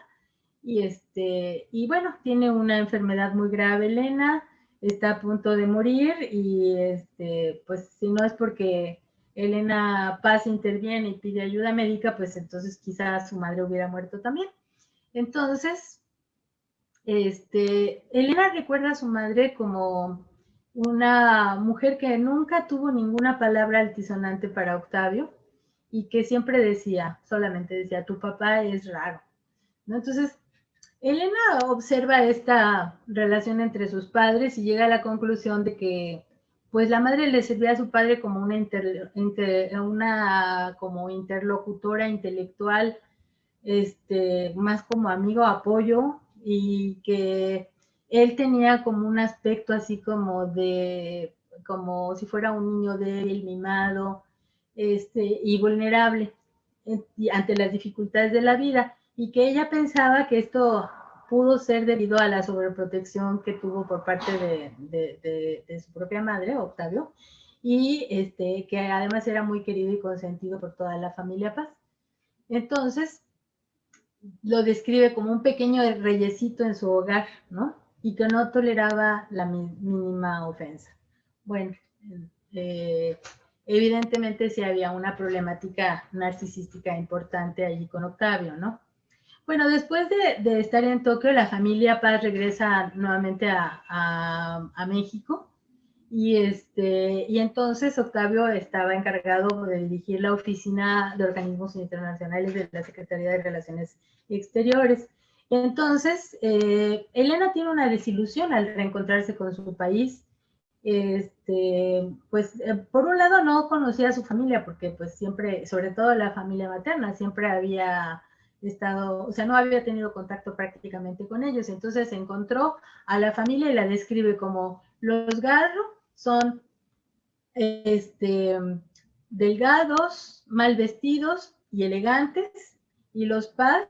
Speaker 3: y bueno, tiene una enfermedad muy grave Elena, está a punto de morir, y pues si no es porque Elena Paz interviene y pide ayuda médica, pues entonces quizás su madre hubiera muerto también. Entonces, Elena recuerda a su madre como una mujer que nunca tuvo ninguna palabra altisonante para Octavio, y que siempre solamente decía, tu papá es raro, ¿no? Entonces, Elena observa esta relación entre sus padres y llega a la conclusión de que pues la madre le servía a su padre como una como interlocutora intelectual, más como amigo, apoyo, y que él tenía como un aspecto así como si fuera un niño débil, mimado, y vulnerable ante las dificultades de la vida, y que ella pensaba que esto pudo ser debido a la sobreprotección que tuvo por parte de su propia madre, Octavio, y que además era muy querido y consentido por toda la familia Paz. Entonces, lo describe como un pequeño reyesito en su hogar, ¿no? Y que no toleraba la mínima ofensa. Bueno, evidentemente sí había una problemática narcisística importante allí con Octavio, ¿no? Bueno, después de estar en Tokio, la familia Paz regresa nuevamente a México, y entonces Octavio estaba encargado de dirigir la Oficina de Organismos Internacionales de la Secretaría de Relaciones Exteriores. Entonces, Elena tiene una desilusión al reencontrarse con su país. Por un lado no conocía a su familia, porque pues siempre, sobre todo la familia materna, siempre había estado, o sea, no había tenido contacto prácticamente con ellos. Entonces encontró a la familia y la describe como: los Garro son delgados, mal vestidos y elegantes, y los Paz,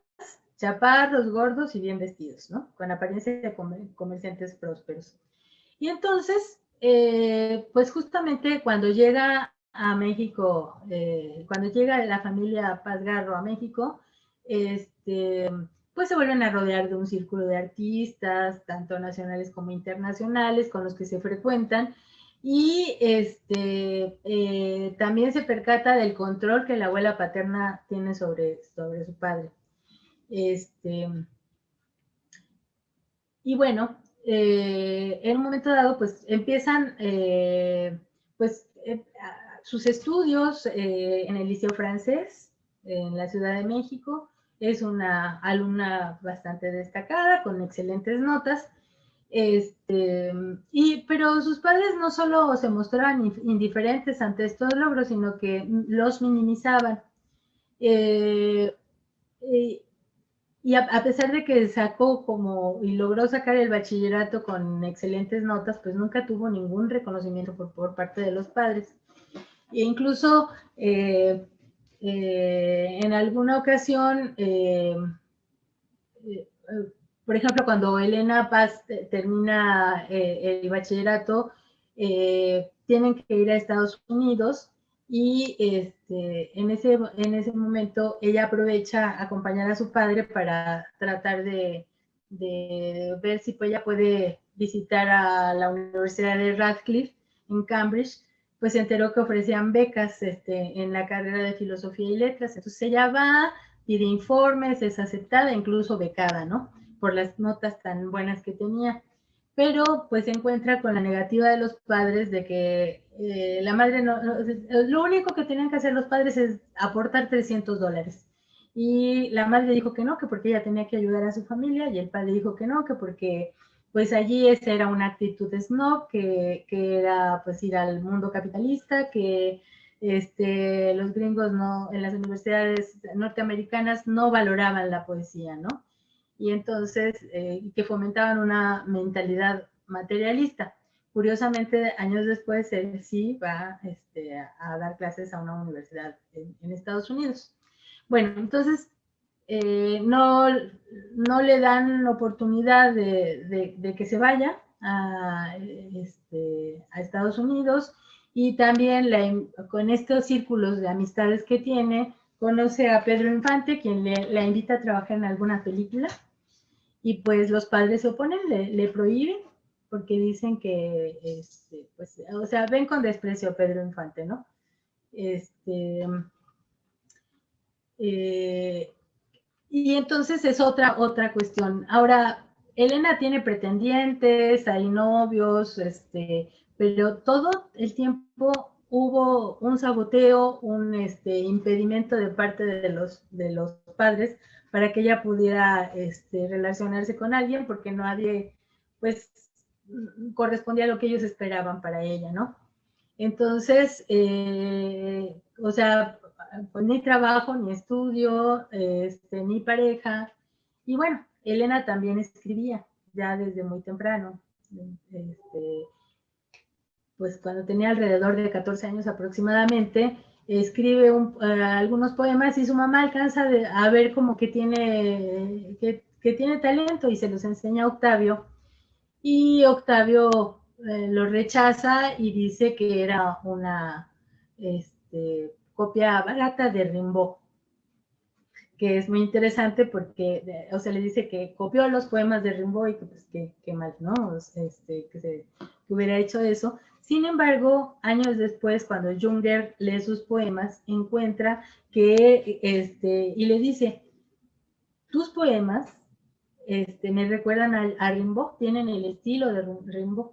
Speaker 3: chaparros, gordos y bien vestidos, ¿no? Con apariencia de comerciantes prósperos. Y entonces, pues justamente cuando llega a México, cuando llega la familia Paz Garro a México, pues se vuelven a rodear de un círculo de artistas, tanto nacionales como internacionales, con los que se frecuentan, y también se percata del control que la abuela paterna tiene sobre su padre. Y bueno, en un momento dado, pues empiezan sus estudios en el Liceo Francés, en la Ciudad de México. Es una alumna bastante destacada, con excelentes notas. Pero sus padres no solo se mostraban indiferentes ante estos logros, sino que los minimizaban. Y a pesar de que y logró sacar el bachillerato con excelentes notas, pues nunca tuvo ningún reconocimiento por parte de los padres. E incluso en alguna ocasión, por ejemplo, cuando Elena Paz termina el bachillerato, tienen que ir a Estados Unidos, y en ese momento ella aprovecha a acompañar a su padre para tratar de ver si ella puede visitar a la Universidad de Radcliffe en Cambridge. Pues se enteró que ofrecían becas en la carrera de Filosofía y Letras. Entonces ella va, pide informes, es aceptada, incluso becada, ¿no? Por las notas tan buenas que tenía. Pero pues se encuentra con la negativa de los padres de que la madre lo único que tenían que hacer los padres es aportar $300, y la madre dijo que no, que porque ella tenía que ayudar a su familia, y el padre dijo que no, que porque pues allí esa era una actitud snob, que era pues ir al mundo capitalista, que los gringos no, en las universidades norteamericanas no valoraban la poesía, ¿no? Y entonces, que fomentaban una mentalidad materialista. Curiosamente, años después, él sí va a dar clases a una universidad en Estados Unidos. Bueno, entonces, no le dan oportunidad de que se vaya a Estados Unidos, y también con estos círculos de amistades que tiene, conoce a Pedro Infante, quien la invita a trabajar en alguna película, y pues los padres se oponen, le prohíben, porque dicen que, pues, o sea, ven con desprecio a Pedro Infante, ¿no? Y entonces es otra cuestión. Ahora, Elena tiene pretendientes, hay novios, pero todo el tiempo hubo un saboteo, un impedimento de parte de los padres para que ella pudiera relacionarse con alguien, porque nadie, pues, correspondía a lo que ellos esperaban para ella, ¿no? Entonces, o sea, pues ni trabajo, ni estudio, ni pareja. Y bueno, Elena también escribía ya desde muy temprano. Pues cuando tenía alrededor de 14 años aproximadamente, escribe algunos poemas, y su mamá alcanza a ver como que tiene talento, y se los enseña a Octavio. Y Octavio lo rechaza y dice que era una copia barata de Rimbaud, que es muy interesante porque, o sea, le dice que copió los poemas de Rimbaud, y que pues que mal, ¿no? Que hubiera hecho eso. Sin embargo, años después, cuando Junger lee sus poemas, encuentra que, y le dice, tus poemas me recuerdan a Rimbaud, tienen el estilo de Rimbaud.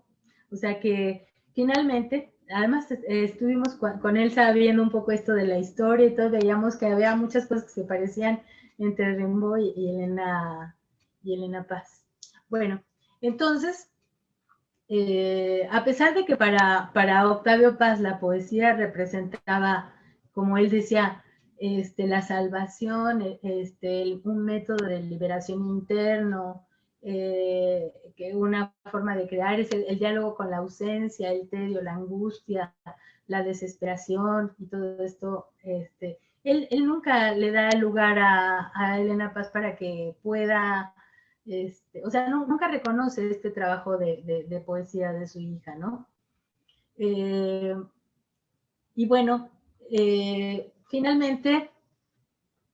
Speaker 3: O sea que finalmente, además estuvimos con él sabiendo un poco esto de la historia y todo, veíamos que había muchas cosas que se parecían entre Rimbaud y Elena Paz. Bueno, entonces, a pesar de que para Octavio Paz la poesía representaba, como él decía, la salvación, un método de liberación interno, que una forma de crear es el diálogo con la ausencia, el tedio, la angustia, la desesperación y todo esto. Él nunca le da lugar a Elena Paz para que pueda, o sea, nunca reconoce este trabajo de poesía de su hija, ¿no? Y bueno, finalmente,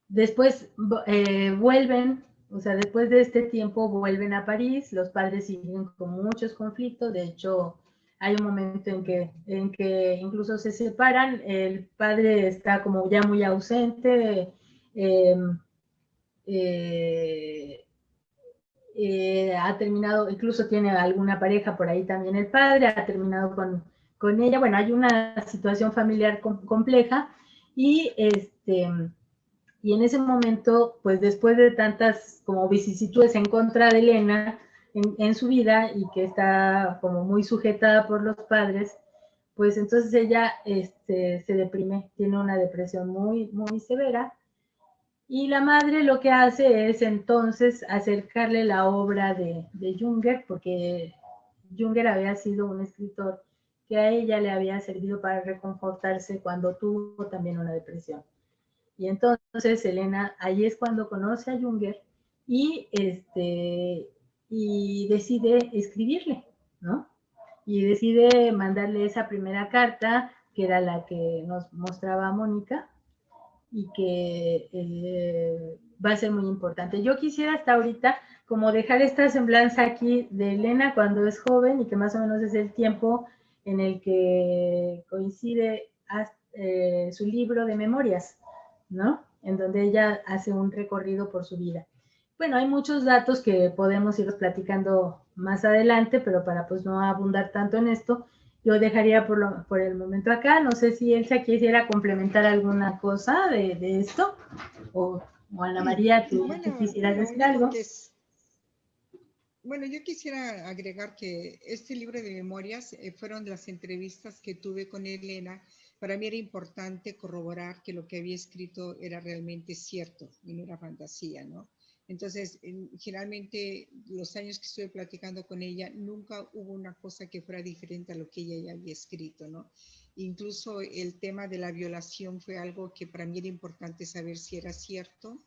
Speaker 3: después vuelven, o sea, después de este tiempo vuelven a París, los padres siguen con muchos conflictos, de hecho hay un momento en que incluso se separan, el padre está como ya muy ausente, ha terminado, incluso tiene alguna pareja por ahí también el padre, ha terminado con ella, bueno, hay una situación familiar compleja, y y en ese momento, pues después de tantas como vicisitudes en contra de Elena en su vida, y que está como muy sujetada por los padres, pues entonces ella se deprime, tiene una depresión muy, muy severa, y la madre lo que hace es entonces acercarle la obra de Junger, porque Junger había sido un escritor que a ella le había servido para reconfortarse cuando tuvo también una depresión. Y entonces Elena, ahí es cuando conoce a Junger, y, y decide escribirle, ¿no? Y decide mandarle esa primera carta, que era la que nos mostraba Mónica, y que va a ser muy importante. Yo quisiera hasta ahorita como dejar esta semblanza aquí de Elena cuando es joven, y que más o menos es el tiempo en el que coincide su libro de memorias, ¿no? En donde ella hace un recorrido por su vida. Bueno, hay muchos datos que podemos ir platicando más adelante, pero para pues no abundar tanto en esto, yo dejaría por el momento acá. No sé si Elsa quisiera complementar alguna cosa de esto, o O Ana María, ¿tú
Speaker 2: Bueno,
Speaker 3: quisieras
Speaker 2: lo
Speaker 3: decir
Speaker 2: único
Speaker 3: algo?
Speaker 2: que es, bueno, yo quisiera agregar que este libro de memorias fueron las entrevistas que tuve con Elena. Para mí era importante corroborar que lo que había escrito era realmente cierto y no era fantasía, ¿no? Entonces, generalmente los años que estuve platicando con ella, nunca hubo una cosa que fuera diferente a lo que ella ya había escrito, ¿no? Incluso el tema de la violación fue algo que para mí era importante saber si era cierto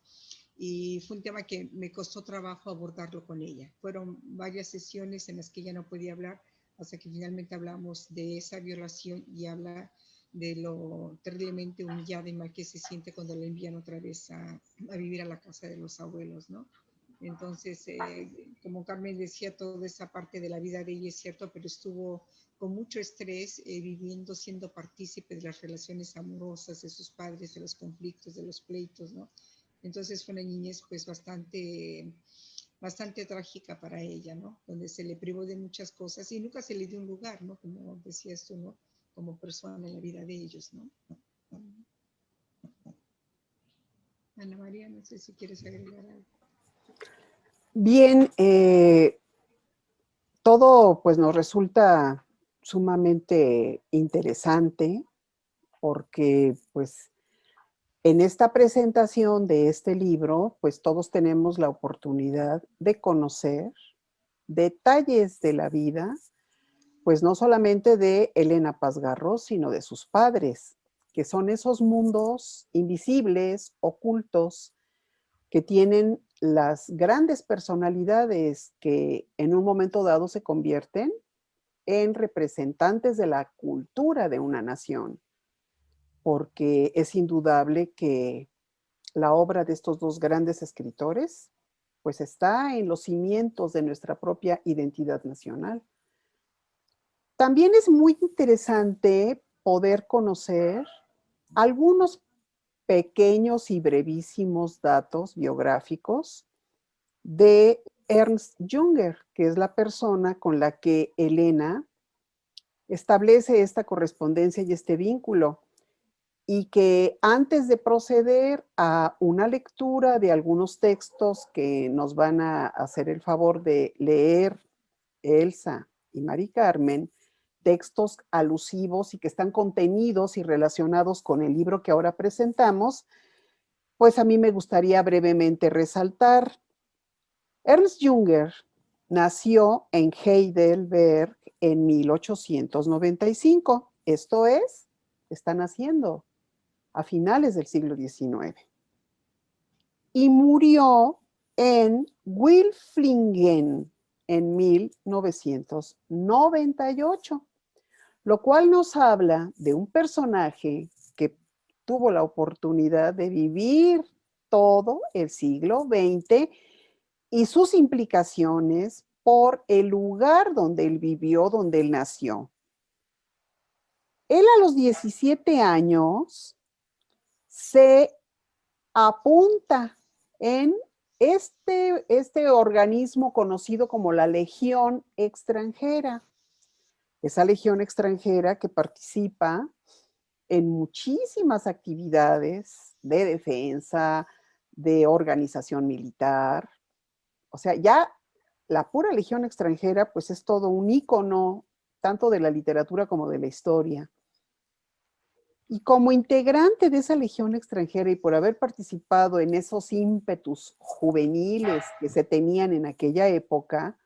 Speaker 2: y fue un tema que me costó trabajo abordarlo con ella. Fueron varias sesiones en las que ella no podía hablar hasta que finalmente hablamos de esa violación y habla de lo terriblemente humillada y mal que se siente cuando la envían otra vez a vivir a la casa de los abuelos, ¿no? Entonces, como Carmen decía, toda esa parte de la vida de ella es cierto, pero estuvo con mucho estrés, viviendo, siendo partícipe de las relaciones amorosas de sus padres, de los conflictos, de los pleitos, ¿no? Entonces fue una niñez pues bastante trágica para ella, ¿no? Donde se le privó de muchas cosas y nunca se le dio un lugar, ¿no? Como decías tú, ¿no? Como persona en la vida de ellos, ¿no? Ana María, no sé si quieres agregar algo.
Speaker 1: Bien, todo pues nos resulta sumamente interesante porque pues en esta presentación de este libro pues todos tenemos la oportunidad de conocer detalles de la vida, pues no solamente de Elena Paz Garro, sino de sus padres, que son esos mundos invisibles, ocultos, que tienen las grandes personalidades que en un momento dado se convierten en representantes de la cultura de una nación, porque es indudable que la obra de estos dos grandes escritores pues está en los cimientos de nuestra propia identidad nacional. También es muy interesante poder conocer algunos pequeños y brevísimos datos biográficos de Ernst Junger, que es la persona con la que Elena establece esta correspondencia y este vínculo, y que antes de proceder a una lectura de algunos textos que nos van a hacer el favor de leer Elsa y Mari Carmen, textos alusivos y que están contenidos y relacionados con el libro que ahora presentamos, pues a mí me gustaría brevemente resaltar. Ernst Junger nació en Heidelberg en 1895, esto es, está naciendo a finales del siglo XIX, y murió en Wilflingen en 1998, lo cual nos habla de un personaje que tuvo la oportunidad de vivir todo el siglo XX y sus implicaciones por el lugar donde él vivió, donde él nació. Él a los 17 años se apunta en este organismo conocido como la Legión Extranjera. Esa Legión Extranjera que participa en muchísimas actividades de defensa, de organización militar. O sea, ya la pura Legión Extranjera pues es todo un ícono tanto de la literatura como de la historia. Y como integrante de esa Legión Extranjera y por haber participado en esos ímpetus juveniles que se tenían en aquella época,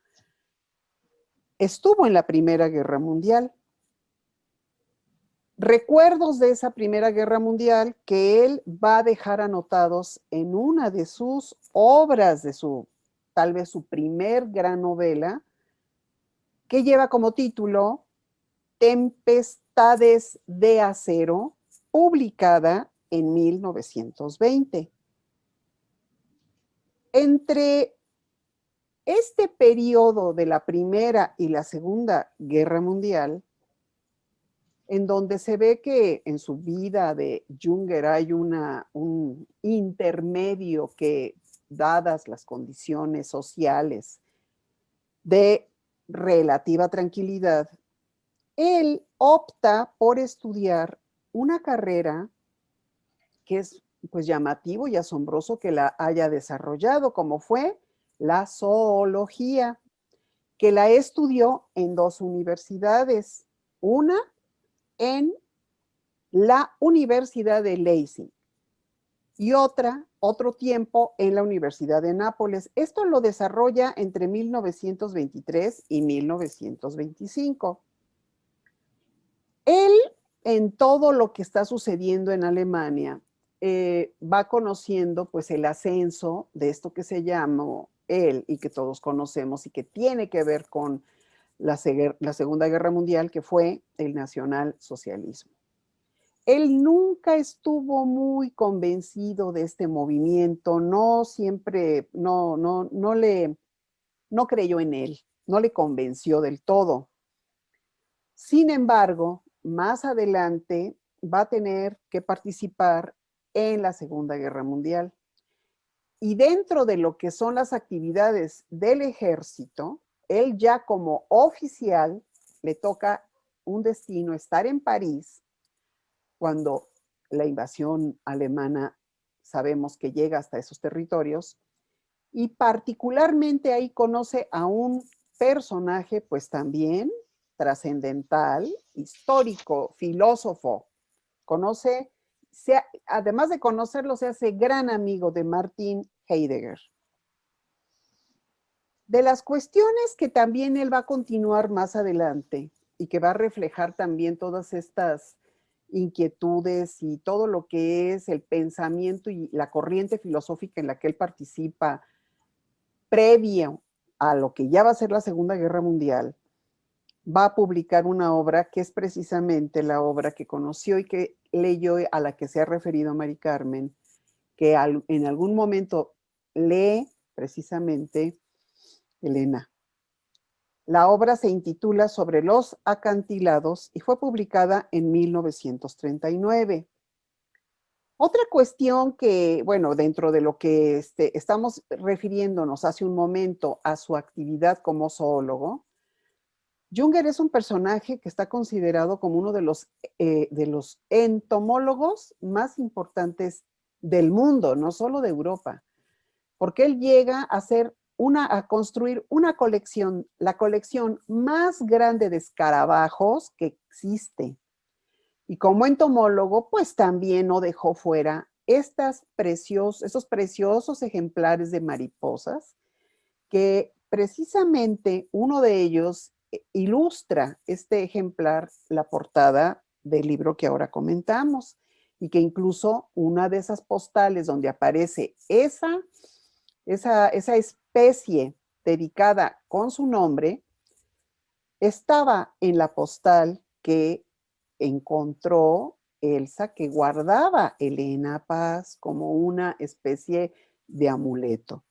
Speaker 1: estuvo en la Primera Guerra Mundial. Recuerdos de esa Primera Guerra Mundial que él va a dejar anotados en una de sus obras, tal vez su primer gran novela, que lleva como título Tempestades de Acero, publicada en 1920. Entre este periodo de la Primera y la Segunda Guerra Mundial, en donde se ve que en su vida de Junger hay un intermedio que, dadas las condiciones sociales de relativa tranquilidad, él opta por estudiar una carrera que es pues llamativo y asombroso que la haya desarrollado, como fue la zoología, que la estudió en 2 universidades, una en la Universidad de Leipzig y otro tiempo en la Universidad de Nápoles. Esto lo desarrolla entre 1923 y 1925. Él, en todo lo que está sucediendo en Alemania, va conociendo pues el ascenso de esto que se llamó él y que todos conocemos y que tiene que ver con la Segunda Guerra Mundial, que fue el nacionalsocialismo. Él nunca estuvo muy convencido de este movimiento, no siempre, no creyó en él, no le convenció del todo. Sin embargo, más adelante va a tener que participar en la Segunda Guerra Mundial. Y dentro de lo que son las actividades del ejército, él ya como oficial le toca un destino, estar en París, cuando la invasión alemana sabemos que llega hasta esos territorios, y particularmente ahí conoce a un personaje pues también trascendental, histórico, filósofo. Conoce, además de conocerlo, se hace gran amigo de Martin Heidegger. De las cuestiones que también él va a continuar más adelante y que va a reflejar también todas estas inquietudes y todo lo que es el pensamiento y la corriente filosófica en la que él participa previo a lo que ya va a ser la Segunda Guerra Mundial, va a publicar una obra que es precisamente la obra que conoció y que leyó, a la que se ha referido Mari Carmen, que en algún momento lee precisamente Elena. La obra se intitula Sobre los acantilados y fue publicada en 1939. Otra cuestión que, bueno, dentro de lo que estamos refiriéndonos hace un momento a su actividad como zoólogo, Junger es un personaje que está considerado como uno de los entomólogos más importantes del mundo, no solo de Europa, porque él llega a construir una colección, la colección más grande de escarabajos que existe. Y como entomólogo, pues también no dejó fuera estos preciosos ejemplares de mariposas, que precisamente uno de ellos ilustra este ejemplar, la portada del libro que ahora comentamos, y que incluso una de esas postales donde aparece esa especie dedicada con su nombre, estaba en la postal que encontró Elsa, que guardaba Elena Paz como una especie de amuleto.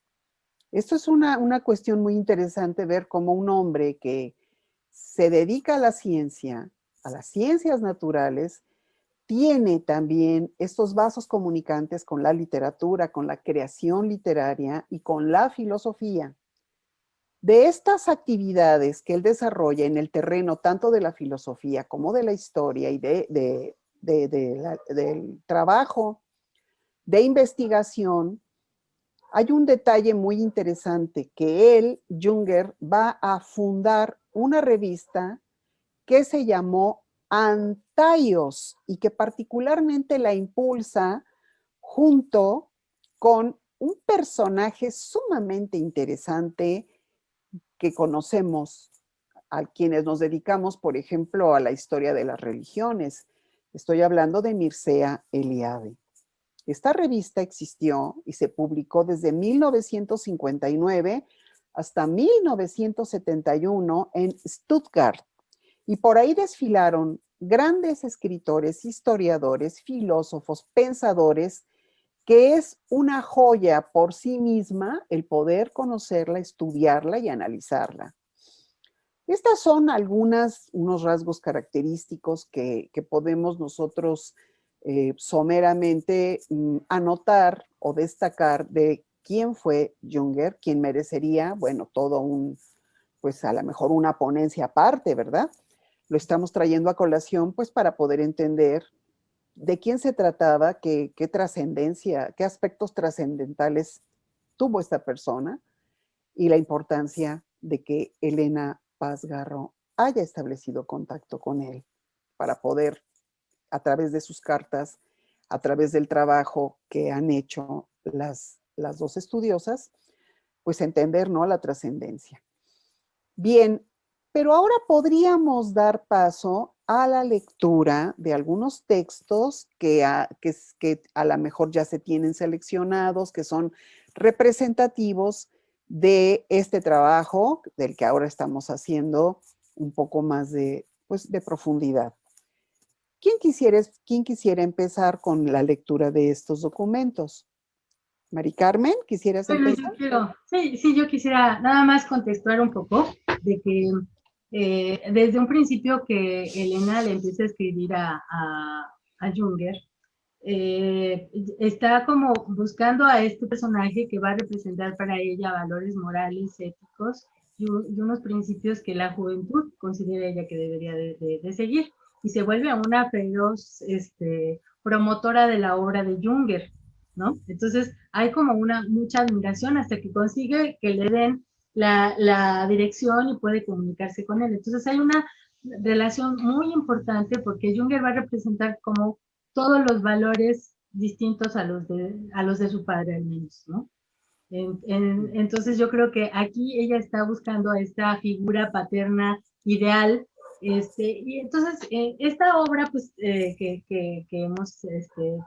Speaker 1: Esto es una cuestión muy interesante, ver cómo un hombre que se dedica a la ciencia, a las ciencias naturales, tiene también estos vasos comunicantes con la literatura, con la creación literaria y con la filosofía. De estas actividades que él desarrolla en el terreno tanto de la filosofía como de la historia y del trabajo de investigación, hay un detalle muy interesante, que él, Junger, va a fundar una revista que se llamó Antaios y que particularmente la impulsa junto con un personaje sumamente interesante que conocemos a quienes nos dedicamos, por ejemplo, a la historia de las religiones. Estoy hablando de Mircea Eliade. Esta revista existió y se publicó desde 1959 hasta 1971 en Stuttgart. Y por ahí desfilaron grandes escritores, historiadores, filósofos, pensadores, que es una joya por sí misma el poder conocerla, estudiarla y analizarla. Estas son unos rasgos característicos que podemos nosotros someramente anotar o destacar de quién fue Junger, quien merecería, bueno, pues a lo mejor una ponencia aparte, ¿verdad? Lo estamos trayendo a colación pues para poder entender de quién se trataba, qué trascendencia, qué aspectos trascendentales tuvo esta persona y la importancia de que Elena Paz Garro haya establecido contacto con él para poder, a través de sus cartas, a través del trabajo que han hecho las dos estudiosas, pues entender, ¿no?, la trascendencia. Bien, pero ahora podríamos dar paso a la lectura de algunos textos que a lo mejor ya se tienen seleccionados, que son representativos de este trabajo del que ahora estamos haciendo un poco más de, pues, de profundidad. ¿Quién quisiera empezar con la lectura de estos documentos? Mari Carmen, ¿quisieras
Speaker 3: Bueno,
Speaker 1: empezar?
Speaker 3: yo quisiera nada más contextuar un poco de que desde un principio que Elena le empieza a escribir a Junger, está como buscando a este personaje que va a representar para ella valores morales, éticos y unos principios que la juventud considera ella que debería de seguir, y se vuelve una feroz promotora de la obra de Junger, ¿no? Entonces hay como mucha admiración hasta que consigue que le den la dirección y puede comunicarse con él. Entonces hay una relación muy importante porque Junger va a representar como todos los valores distintos a los de su padre al menos, ¿no? Entonces yo creo que aquí ella está buscando a esta figura paterna ideal, y entonces esta obra pues que hemos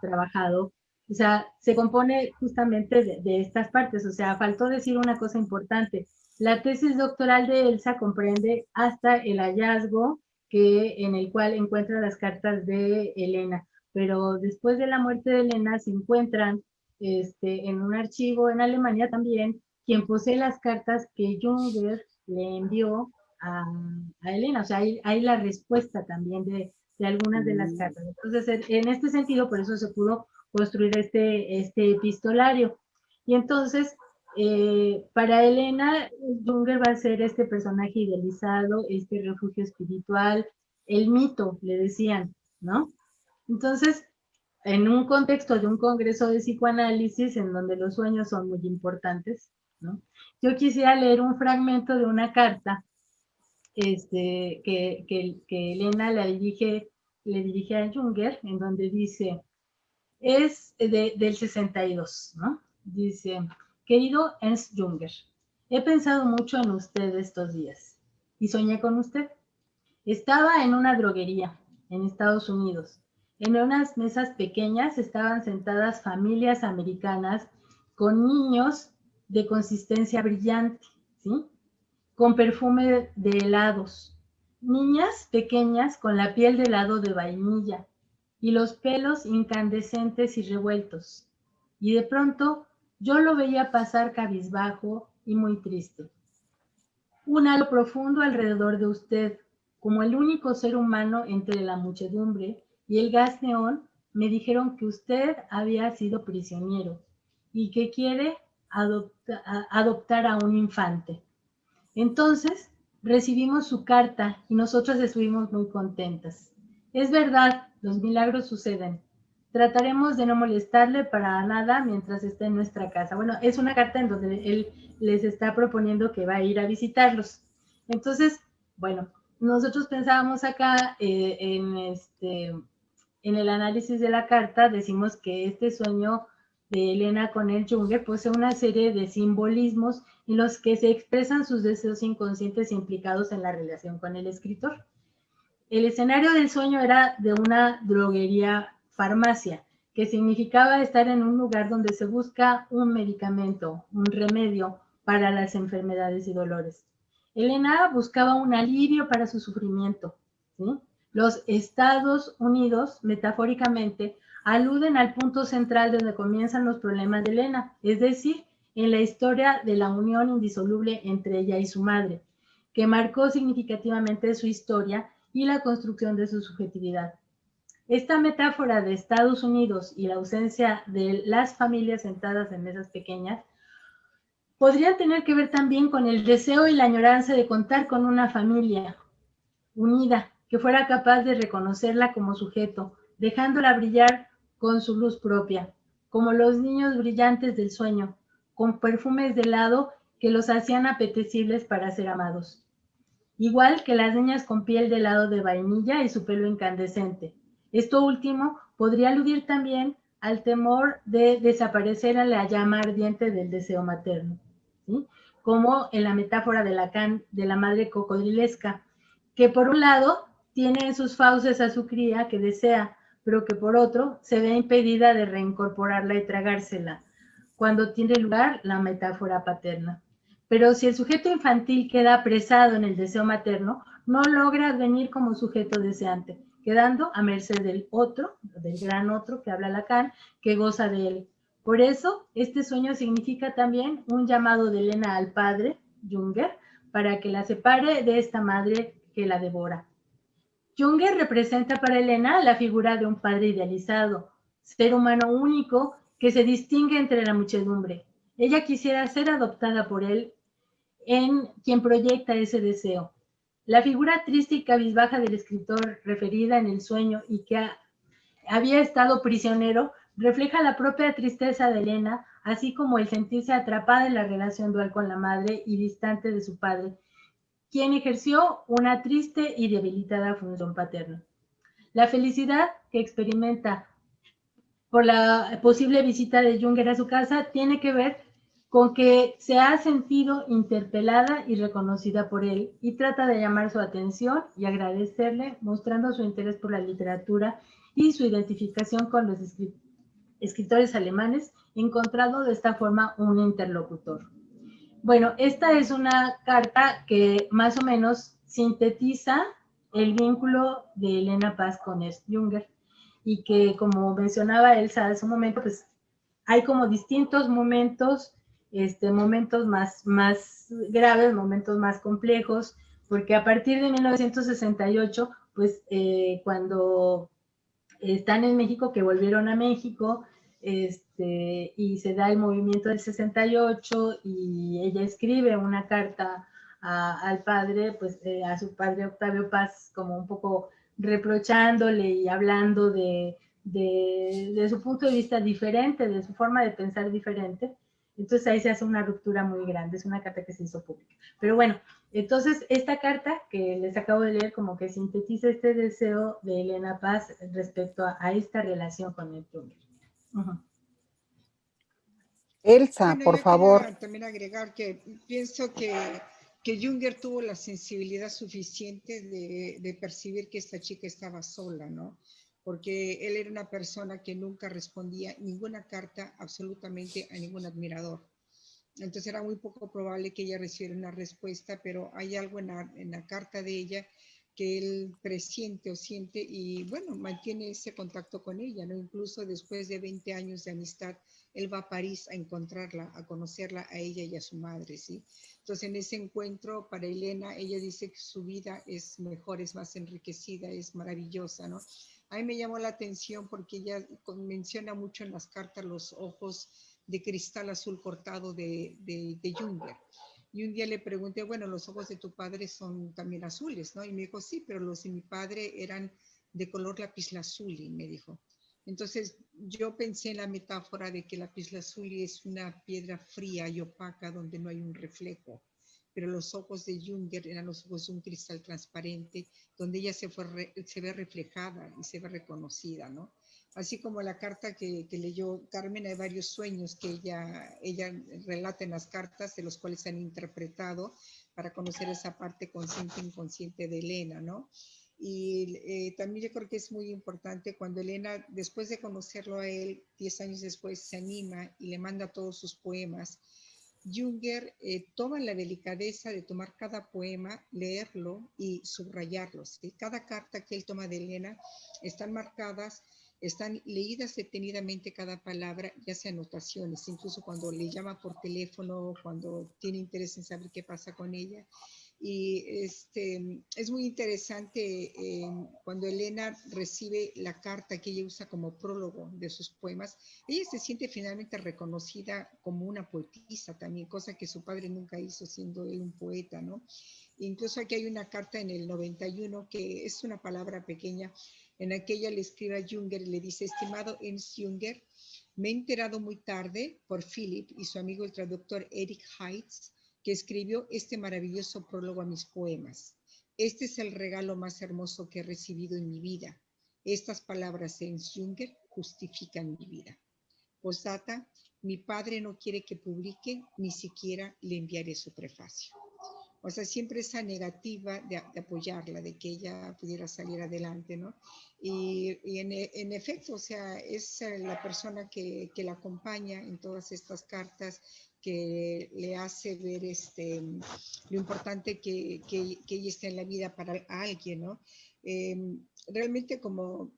Speaker 3: trabajado, o sea, se compone justamente de estas partes. O sea, faltó decir una cosa importante. La tesis doctoral de Elsa comprende hasta el hallazgo en el cual encuentra las cartas de Elena, pero después de la muerte de Elena se encuentran en un archivo en Alemania también, quien posee las cartas que Junger le envió a Elena. O sea, hay la respuesta también de algunas de las cartas. Entonces, en este sentido, por eso se pudo construir este epistolario. Y entonces, para Elena, Junger va a ser este personaje idealizado, este refugio espiritual, el mito, le decían, ¿no? Entonces, en un contexto de un congreso de psicoanálisis en donde los sueños son muy importantes, ¿no? Yo quisiera leer un fragmento de una carta que Elena le dirige a Junger, en donde dice, es del 62, ¿no? Dice, querido Ernst Junger, he pensado mucho en usted estos días y soñé con usted. Estaba en una droguería en Estados Unidos. En unas mesas pequeñas estaban sentadas familias americanas con niños de consistencia brillante, ¿sí?, con perfume de helados. Niñas pequeñas con la piel de helado de vainilla y los pelos incandescentes y revueltos. Y de pronto yo lo veía pasar cabizbajo y muy triste. Un halo profundo alrededor de usted, como el único ser humano entre la muchedumbre, y el gas neón me dijeron que usted había sido prisionero y que quiere adoptar a un infante. Entonces recibimos su carta y nosotros estuvimos muy contentas. Es verdad, los milagros suceden. Trataremos de no molestarle para nada mientras esté en nuestra casa. Bueno, es una carta en donde él les está proponiendo que va a ir a visitarlos. Entonces, bueno, nosotros pensábamos acá en el análisis de la carta, decimos que este sueño de Elena con el Junger posee una serie de simbolismos en los que se expresan sus deseos inconscientes implicados en la relación con el escritor. El escenario del sueño era de una droguería farmacia, que significaba estar en un lugar donde se busca un medicamento, un remedio para las enfermedades y dolores. Elena buscaba un alivio para su sufrimiento, ¿sí? Los Estados Unidos, metafóricamente, aluden al punto central donde comienzan los problemas de Elena, es decir, en la historia de la unión indisoluble entre ella y su madre, que marcó significativamente su historia y la construcción de su subjetividad. Esta metáfora de Estados Unidos y la ausencia de las familias sentadas en mesas pequeñas podría tener que ver también con el deseo y la añoranza de contar con una familia unida, que fuera capaz de reconocerla como sujeto, dejándola brillar con su luz propia, como los niños brillantes del sueño, con perfumes de helado que los hacían apetecibles para ser amados. Igual que las niñas con piel de helado de vainilla y su pelo incandescente. Esto último podría aludir también al temor de desaparecer a la llama ardiente del deseo materno, ¿sí? Como en la metáfora de Lacan de la madre cocodrilesca, que por un lado tiene en sus fauces a su cría que desea, pero que por otro se ve impedida de reincorporarla y tragársela, cuando tiene lugar la metáfora paterna. Pero si el sujeto infantil queda apresado en el deseo materno, no logra advenir como sujeto deseante, quedando a merced del otro, del gran otro que habla Lacan, que goza de él. Por eso, este sueño significa también un llamado de Elena al padre, Junger, para que la separe de esta madre que la devora. Junger representa para Elena la figura de un padre idealizado, ser humano único que se distingue entre la muchedumbre. Ella quisiera ser adoptada por él, en quien proyecta ese deseo. La figura triste y cabizbaja del escritor referida en el sueño y que había estado prisionero refleja la propia tristeza de Elena, así como el sentirse atrapada en la relación dual con la madre y distante de su padre, quien ejerció una triste y debilitada función paterna. La felicidad que experimenta por la posible visita de Junger a su casa tiene que ver con que se ha sentido interpelada y reconocida por él y trata de llamar su atención y agradecerle, mostrando su interés por la literatura y su identificación con los escritores alemanes, encontrando de esta forma un interlocutor. Bueno, esta es una carta que más o menos sintetiza el vínculo de Elena Paz con Ernst Junger y que, como mencionaba Elsa hace un momento, pues hay como distintos momentos, momentos más graves, momentos más complejos, porque a partir de 1968, pues cuando están en México, que volvieron a México, y se da el movimiento del 68 y ella escribe una carta al padre, pues a su padre Octavio Paz, como un poco reprochándole y hablando de su punto de vista diferente, de su forma de pensar diferente. Entonces ahí se hace una ruptura muy grande, es una carta que se hizo pública. Pero bueno, entonces esta carta que les acabo de leer como que sintetiza este deseo de Elena Paz respecto a esta relación con el Junger.
Speaker 1: Elsa,
Speaker 2: Bueno,
Speaker 1: por
Speaker 2: yo
Speaker 1: favor.
Speaker 2: quería también agregar que pienso que Junger tuvo la sensibilidad suficiente de percibir que esta chica estaba sola, ¿no? Porque él era una persona que nunca respondía ninguna carta absolutamente a ningún admirador. Entonces era muy poco probable que ella recibiera una respuesta, pero hay algo en la carta de ella que él presiente o siente y bueno, mantiene ese contacto con ella, ¿no? Incluso después de 20 años de amistad, él va a París a encontrarla, a conocerla a ella y a su madre, ¿sí? Entonces en ese encuentro para Elena, ella dice que su vida es mejor, es más enriquecida, es maravillosa, ¿no? A mí me llamó la atención porque ella menciona mucho en las cartas los ojos de cristal azul cortado de Junger. Y un día le pregunté, bueno, los ojos de tu padre son también azules, ¿no? Y me dijo, sí, pero los de mi padre eran de color lapislázuli, me dijo. Entonces yo pensé en la metáfora de que lapislázuli es una piedra fría y opaca donde no hay un reflejo, pero los ojos de Junger eran los ojos de un cristal transparente donde ella se ve reflejada y se ve reconocida, ¿no? Así como la carta que leyó Carmen, hay varios sueños que ella relata en las cartas, de los cuales se han interpretado para conocer esa parte consciente e inconsciente de Elena, ¿no? Y también yo creo que es muy importante cuando Elena, después de conocerlo a él, 10 años después, se anima y le manda todos sus poemas. Junger toma la delicadeza de tomar cada poema, leerlo y subrayarlo. ¿Sí? Cada carta que él toma de Elena están marcadas, están leídas detenidamente cada palabra, ya sea anotaciones, incluso cuando le llama por teléfono, cuando tiene interés en saber qué pasa con ella. Y es muy interesante cuando Elena recibe la carta que ella usa como prólogo de sus poemas, ella se siente finalmente reconocida como una poetisa también, cosa que su padre nunca hizo siendo él un poeta, ¿no? Incluso aquí hay una carta en el 91 que es una palabra pequeña, En aquella le escribe a Junger y le dice: estimado Ernst Junger, me he enterado muy tarde por Philip y su amigo el traductor Eric Heitz que escribió este maravilloso prólogo a mis poemas. Este es el regalo más hermoso que he recibido en mi vida. Estas palabras de Ernst Junger justifican mi vida. Postdata, mi padre no quiere que publique, ni siquiera le enviaré su prefacio. O sea, siempre esa negativa de apoyarla, de que ella pudiera salir adelante, ¿no? Y en efecto, o sea, es la persona que la acompaña en todas estas cartas, que le hace ver lo importante que ella está en la vida para alguien, ¿no? Realmente, como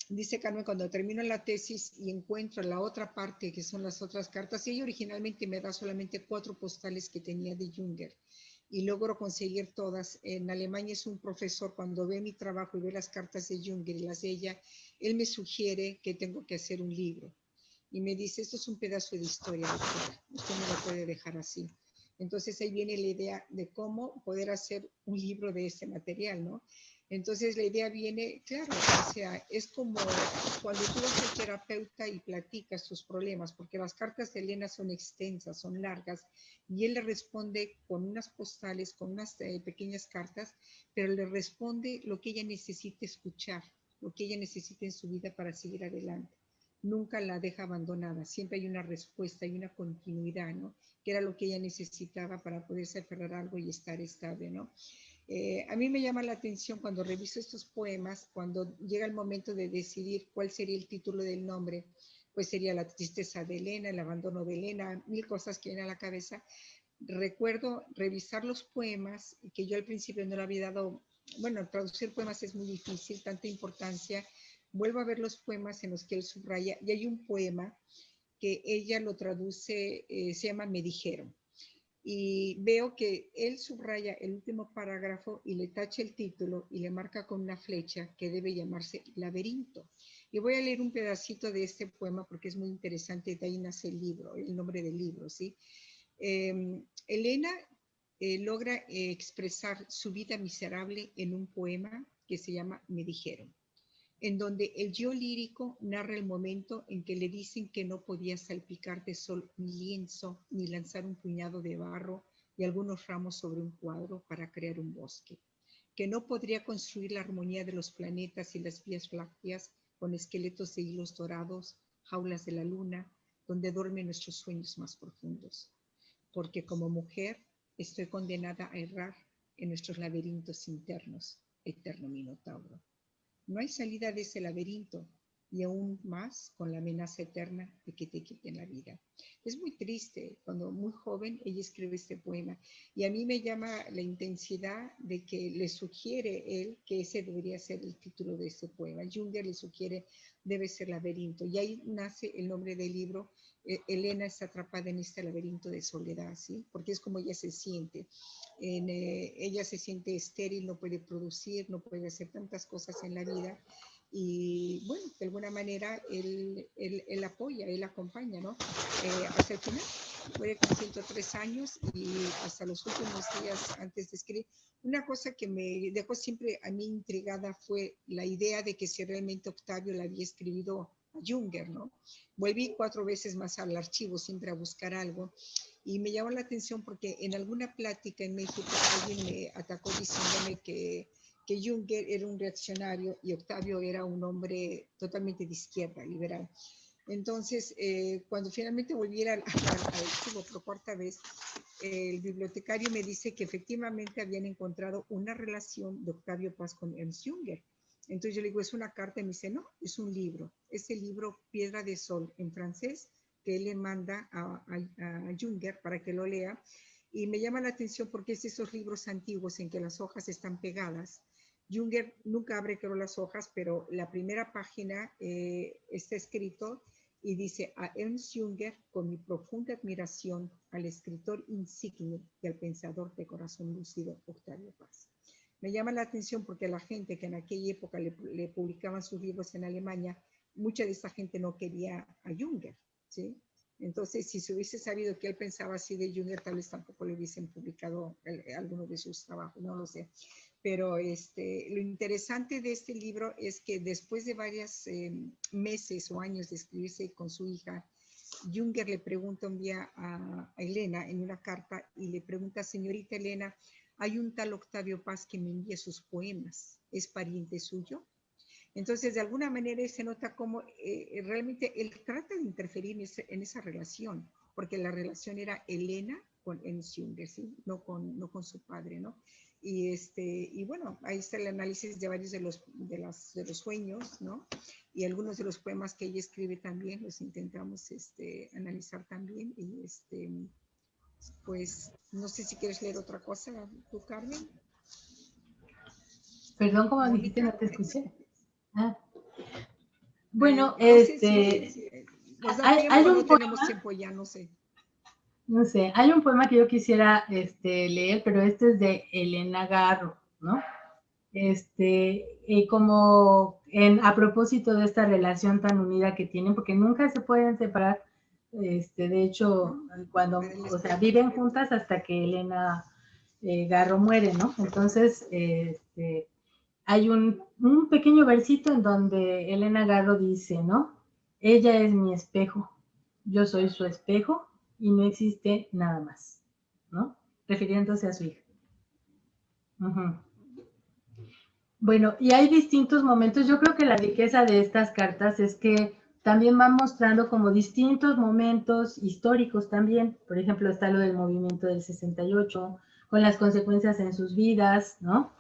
Speaker 2: dice Carmen, cuando termino la tesis y encuentro la otra parte, que son las otras cartas, ella originalmente me da solamente 4 postales que tenía de Junger, y logro conseguir todas. En Alemania es un profesor, cuando ve mi trabajo y ve las cartas de Junger y las de ella, él me sugiere que tengo que hacer un libro. Y me dice: esto es un pedazo de historia, doctora, usted no lo puede dejar así. Entonces ahí viene la idea de cómo poder hacer un libro de este material, ¿no? Entonces la idea viene, claro, o sea, es como cuando tú vas al terapeuta y platicas tus problemas, porque las cartas de Elena son extensas, son largas, y él le responde con unas postales, con unas pequeñas cartas, pero le responde lo que ella necesita escuchar, lo que ella necesita en su vida para seguir adelante. Nunca la deja abandonada, siempre hay una respuesta, hay una continuidad, ¿no? Que era lo que ella necesitaba para poderse aferrar a algo y estar estable, ¿no? A mí me llama la atención cuando reviso estos poemas, cuando llega el momento de decidir cuál sería el título del nombre, pues sería La tristeza de Elena, El abandono de Elena, 1000 cosas que vienen a la cabeza. Recuerdo revisar los poemas, que yo al principio no le había dado, bueno, traducir poemas es muy difícil, tanta importancia. Vuelvo a ver los poemas en los que él subraya, y hay un poema que ella lo traduce, se llama Me dijeron. Y veo que él subraya el último parágrafo y le tacha el título y le marca con una flecha que debe llamarse Laberinto. Y voy a leer un pedacito de este poema porque es muy interesante, de ahí nace el libro, el nombre del libro, ¿sí? Elena logra expresar su vida miserable en un poema que se llama Me dijeron, en donde el yo lírico narra el momento en que le dicen que no podía salpicar de sol un lienzo ni lanzar un puñado de barro y algunos ramos sobre un cuadro para crear un bosque, que no podría construir la armonía de los planetas y las vías lácteas con esqueletos de hilos dorados, jaulas de la luna, donde duermen nuestros sueños más profundos, porque como mujer estoy condenada a errar en nuestros laberintos internos, eterno Minotauro. No hay salida de ese laberinto, y aún más con la amenaza eterna de que te quiten la vida. Es muy triste, cuando muy joven ella escribe este poema, y a mí me llama la intensidad de que le sugiere él que ese debería ser el título de este poema. Junger le sugiere, debe ser Laberinto, y ahí nace el nombre del libro. Elena está atrapada en este laberinto de soledad, ¿sí? Porque es como ella se siente. Ella se siente estéril, no puede producir, no puede hacer tantas cosas en la vida, y bueno, de alguna manera él apoya, él acompaña, ¿no? Hasta el final, fue con 103 años y hasta los últimos días antes de escribir. Una cosa que me dejó siempre a mí intrigada fue la idea de que si realmente Octavio la había escrito a Junger, ¿no? Volví 4 veces más al archivo siempre a buscar algo, y me llamó la atención porque en alguna plática en México alguien me atacó diciéndome que Junger era un reaccionario y Octavio era un hombre totalmente de izquierda, liberal. Entonces, cuando finalmente volviera al archivo por 4ª vez, el bibliotecario me dice que efectivamente habían encontrado una relación de Octavio Paz con Ernst Junger. Entonces yo le digo, ¿es una carta? Y me dice, no, es un libro. Es el libro Piedra de Sol en francés, que él le manda a Junger para que lo lea. Y me llama la atención porque es esos libros antiguos en que las hojas están pegadas. Junger nunca abre, creo, las hojas, pero la primera página está escrito y dice: a Ernst Junger, con mi profunda admiración al escritor insigne y al pensador de corazón lúcido Octavio Paz. Me llama la atención porque la gente que en aquella época le publicaban sus libros en Alemania, mucha de esa gente no quería a Junger, ¿sí? Entonces, si se hubiese sabido que él pensaba así de Junger, tal vez tampoco le hubiesen publicado alguno de sus trabajos, no lo sé. Pero lo interesante de este libro es que después de varios meses o años de escribirse con su hija, Junger le pregunta un día a Elena en una carta y le pregunta, señorita Elena, hay un tal Octavio Paz que me envía sus poemas, ¿es pariente suyo? Entonces, de alguna manera se nota cómo realmente él trata de interferir en esa relación, porque la relación era Elena con Junger, ¿sí? No con su padre, ¿no? Y bueno, ahí está el análisis de varios de los sueños, ¿no? Y algunos de los poemas que ella escribe también los intentamos analizar también. Y pues no sé si quieres leer otra cosa, tú, Carmen.
Speaker 3: Perdón, como dijiste,
Speaker 2: Mónica.
Speaker 3: no te escuché. Ah.
Speaker 2: No
Speaker 3: Bueno,
Speaker 2: sé si nos da tiempo
Speaker 3: hay
Speaker 2: o
Speaker 3: un
Speaker 2: no tenemos
Speaker 3: poema,
Speaker 2: tiempo ya, no sé.
Speaker 3: no sé, hay un poema que yo quisiera leer, pero este es de Elena Garro, ¿no? Como a propósito de esta relación tan unida que tienen, porque nunca se pueden separar, de hecho, cuando, o sea, viven juntas hasta que Elena Garro muere, ¿no? Entonces, hay un pequeño versito en donde Elena Garro dice, ¿no? Ella es mi espejo, yo soy su espejo y no existe nada más, ¿no? Refiriéndose a su hija. Uh-huh. Bueno, y hay distintos momentos. Yo creo que la riqueza de estas cartas es que también van mostrando como distintos momentos históricos también. Por ejemplo, está lo del movimiento del 68, con las consecuencias en sus vidas, ¿no?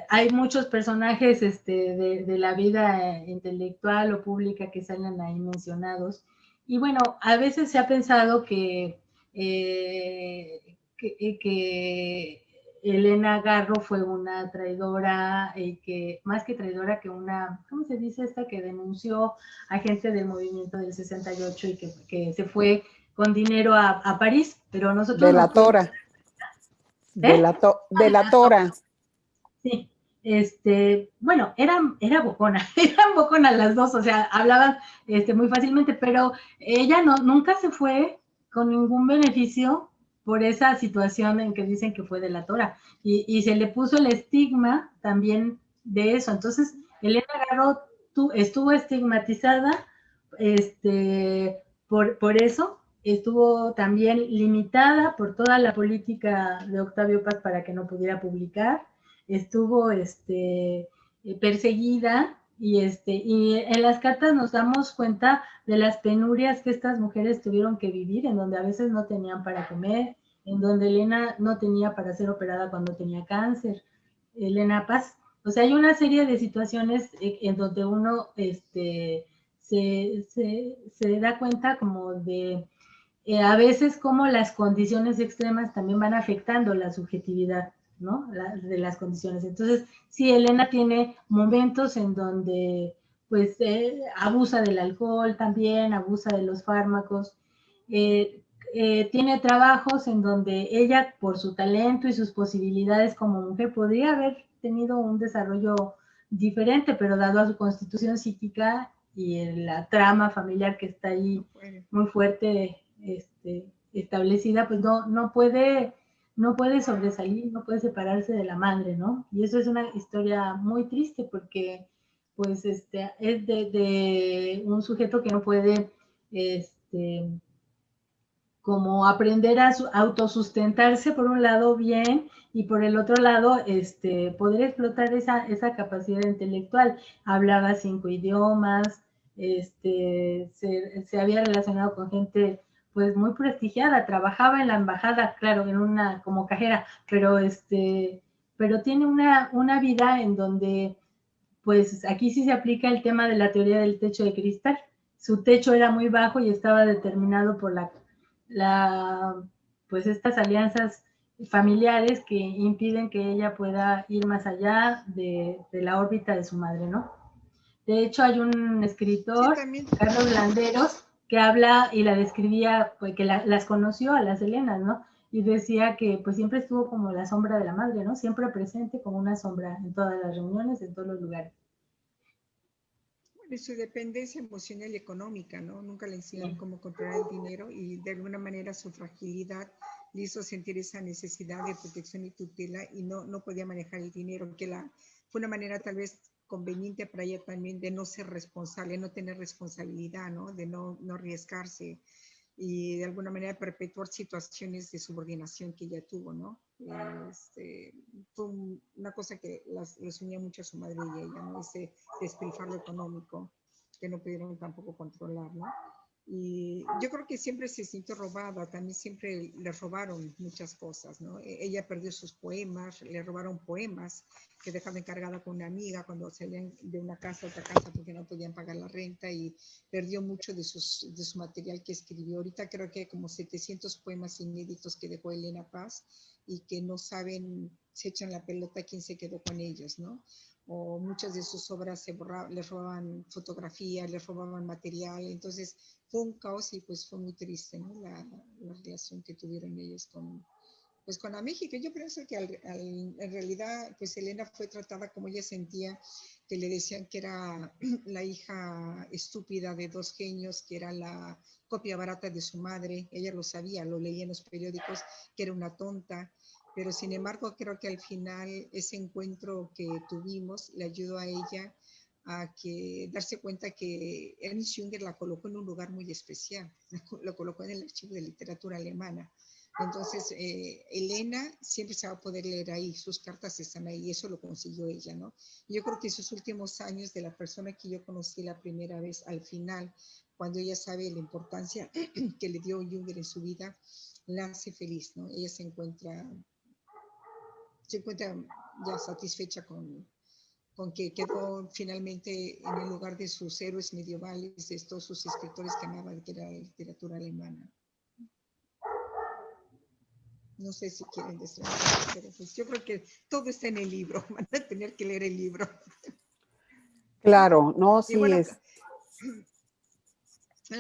Speaker 3: Hay muchos personajes de la vida intelectual o pública que salen ahí mencionados. Y bueno, a veces se ha pensado que Elena Garro fue una traidora, que más que traidora, que una, ¿cómo se dice esta? Que denunció a gente del movimiento del 68 y que se fue con dinero a París, pero nosotros nos pudimos...
Speaker 1: Delatora. Delatora.
Speaker 3: Sí, bueno, era bocona, eran boconas las dos, o sea, hablaban muy fácilmente, pero ella nunca se fue con ningún beneficio por esa situación en que dicen que fue delatora, y se le puso el estigma también de eso. Entonces, Elena Garro estuvo estigmatizada por eso, estuvo también limitada por toda la política de Octavio Paz para que no pudiera publicar, estuvo perseguida y en las cartas nos damos cuenta de las penurias que estas mujeres tuvieron que vivir, en donde a veces no tenían para comer, en donde Elena no tenía para ser operada cuando tenía cáncer, Elena Paz. O sea, hay una serie de situaciones en donde uno se da cuenta como de a veces como las condiciones extremas también van afectando la subjetividad, ¿no? De las condiciones. Entonces, sí, Elena tiene momentos en donde pues abusa del alcohol también, abusa de los fármacos, tiene trabajos en donde ella, por su talento y sus posibilidades como mujer, podría haber tenido un desarrollo diferente, pero dado a su constitución psíquica y la trama familiar que está ahí muy fuerte establecida, pues no puede sobresalir, no puede separarse de la madre, ¿no? Y eso es una historia muy triste porque pues es de un sujeto que no puede como aprender a autosustentarse por un lado bien y por el otro lado poder explotar esa capacidad intelectual. Hablaba 5 idiomas, se había relacionado con gente pues muy prestigiada, trabajaba en la embajada, claro, como cajera, pero tiene una vida en donde pues aquí sí se aplica el tema de la teoría del techo de cristal. Su techo era muy bajo y estaba determinado por pues estas alianzas familiares que impiden que ella pueda ir más allá de la órbita de su madre, ¿no? De hecho, hay un escritor,
Speaker 2: Sí,
Speaker 3: Carlos Landeros, que habla y la describía, pues que las conoció a las Helenas, ¿no? Y decía que pues siempre estuvo como la sombra de la madre, ¿no? Siempre presente como una sombra en todas las reuniones, en todos los lugares.
Speaker 2: Bueno, su dependencia emocional y económica, ¿no? Nunca le enseñaron cómo controlar el dinero y de alguna manera su fragilidad le hizo sentir esa necesidad de protección y tutela y no podía manejar el dinero, que fue una manera tal vez conveniente para ella también de no ser responsable, no tener responsabilidad, ¿no? De no arriesgarse y de alguna manera perpetuar situaciones de subordinación que ella tuvo, ¿no? Fue una cosa que les unía mucho a su madre y a ella, ¿no? Ese despilfarro económico que no pudieron tampoco controlar, ¿no? Y yo creo que siempre se sintió robada, también siempre le robaron muchas cosas, ¿no? Ella perdió sus poemas, le robaron poemas que dejaba encargada con una amiga cuando salían de una casa a otra casa porque no podían pagar la renta y perdió mucho de su material que escribió. Ahorita creo que hay como 700 poemas inéditos que dejó Elena Paz y que no saben, se echan la pelota quién se quedó con ellos, ¿no? O muchas de sus obras les robaban fotografías, les robaban material, entonces fue un caos y pues fue muy triste, ¿no? La relación que tuvieron ellos con la México. Yo pienso que en realidad pues Elena fue tratada como ella sentía, que le decían que era la hija estúpida de dos genios, que era la copia barata de su madre, ella lo sabía, lo leía en los periódicos, que era una tonta, pero sin embargo creo que al final ese encuentro que tuvimos le ayudó a ella a darse cuenta que Ernst Junger la colocó en un lugar muy especial, lo colocó en el archivo de literatura alemana. Entonces, Elena siempre se va a poder leer ahí, sus cartas están ahí, y eso lo consiguió ella, ¿no? Yo creo que esos últimos años de la persona que yo conocí la primera vez, al final, cuando ella sabe la importancia que le dio Junger en su vida, la hace feliz, ¿no? Ella se encuentra ya satisfecha con que quedó finalmente en el lugar de sus héroes medievales, de todos sus escritores que amaban, que era la literatura alemana. No sé si quieren decir algo, pero pues yo creo que todo está en el libro. Van a tener que leer el libro.
Speaker 1: Claro, no,
Speaker 2: Y
Speaker 1: sí
Speaker 2: bueno,
Speaker 1: es.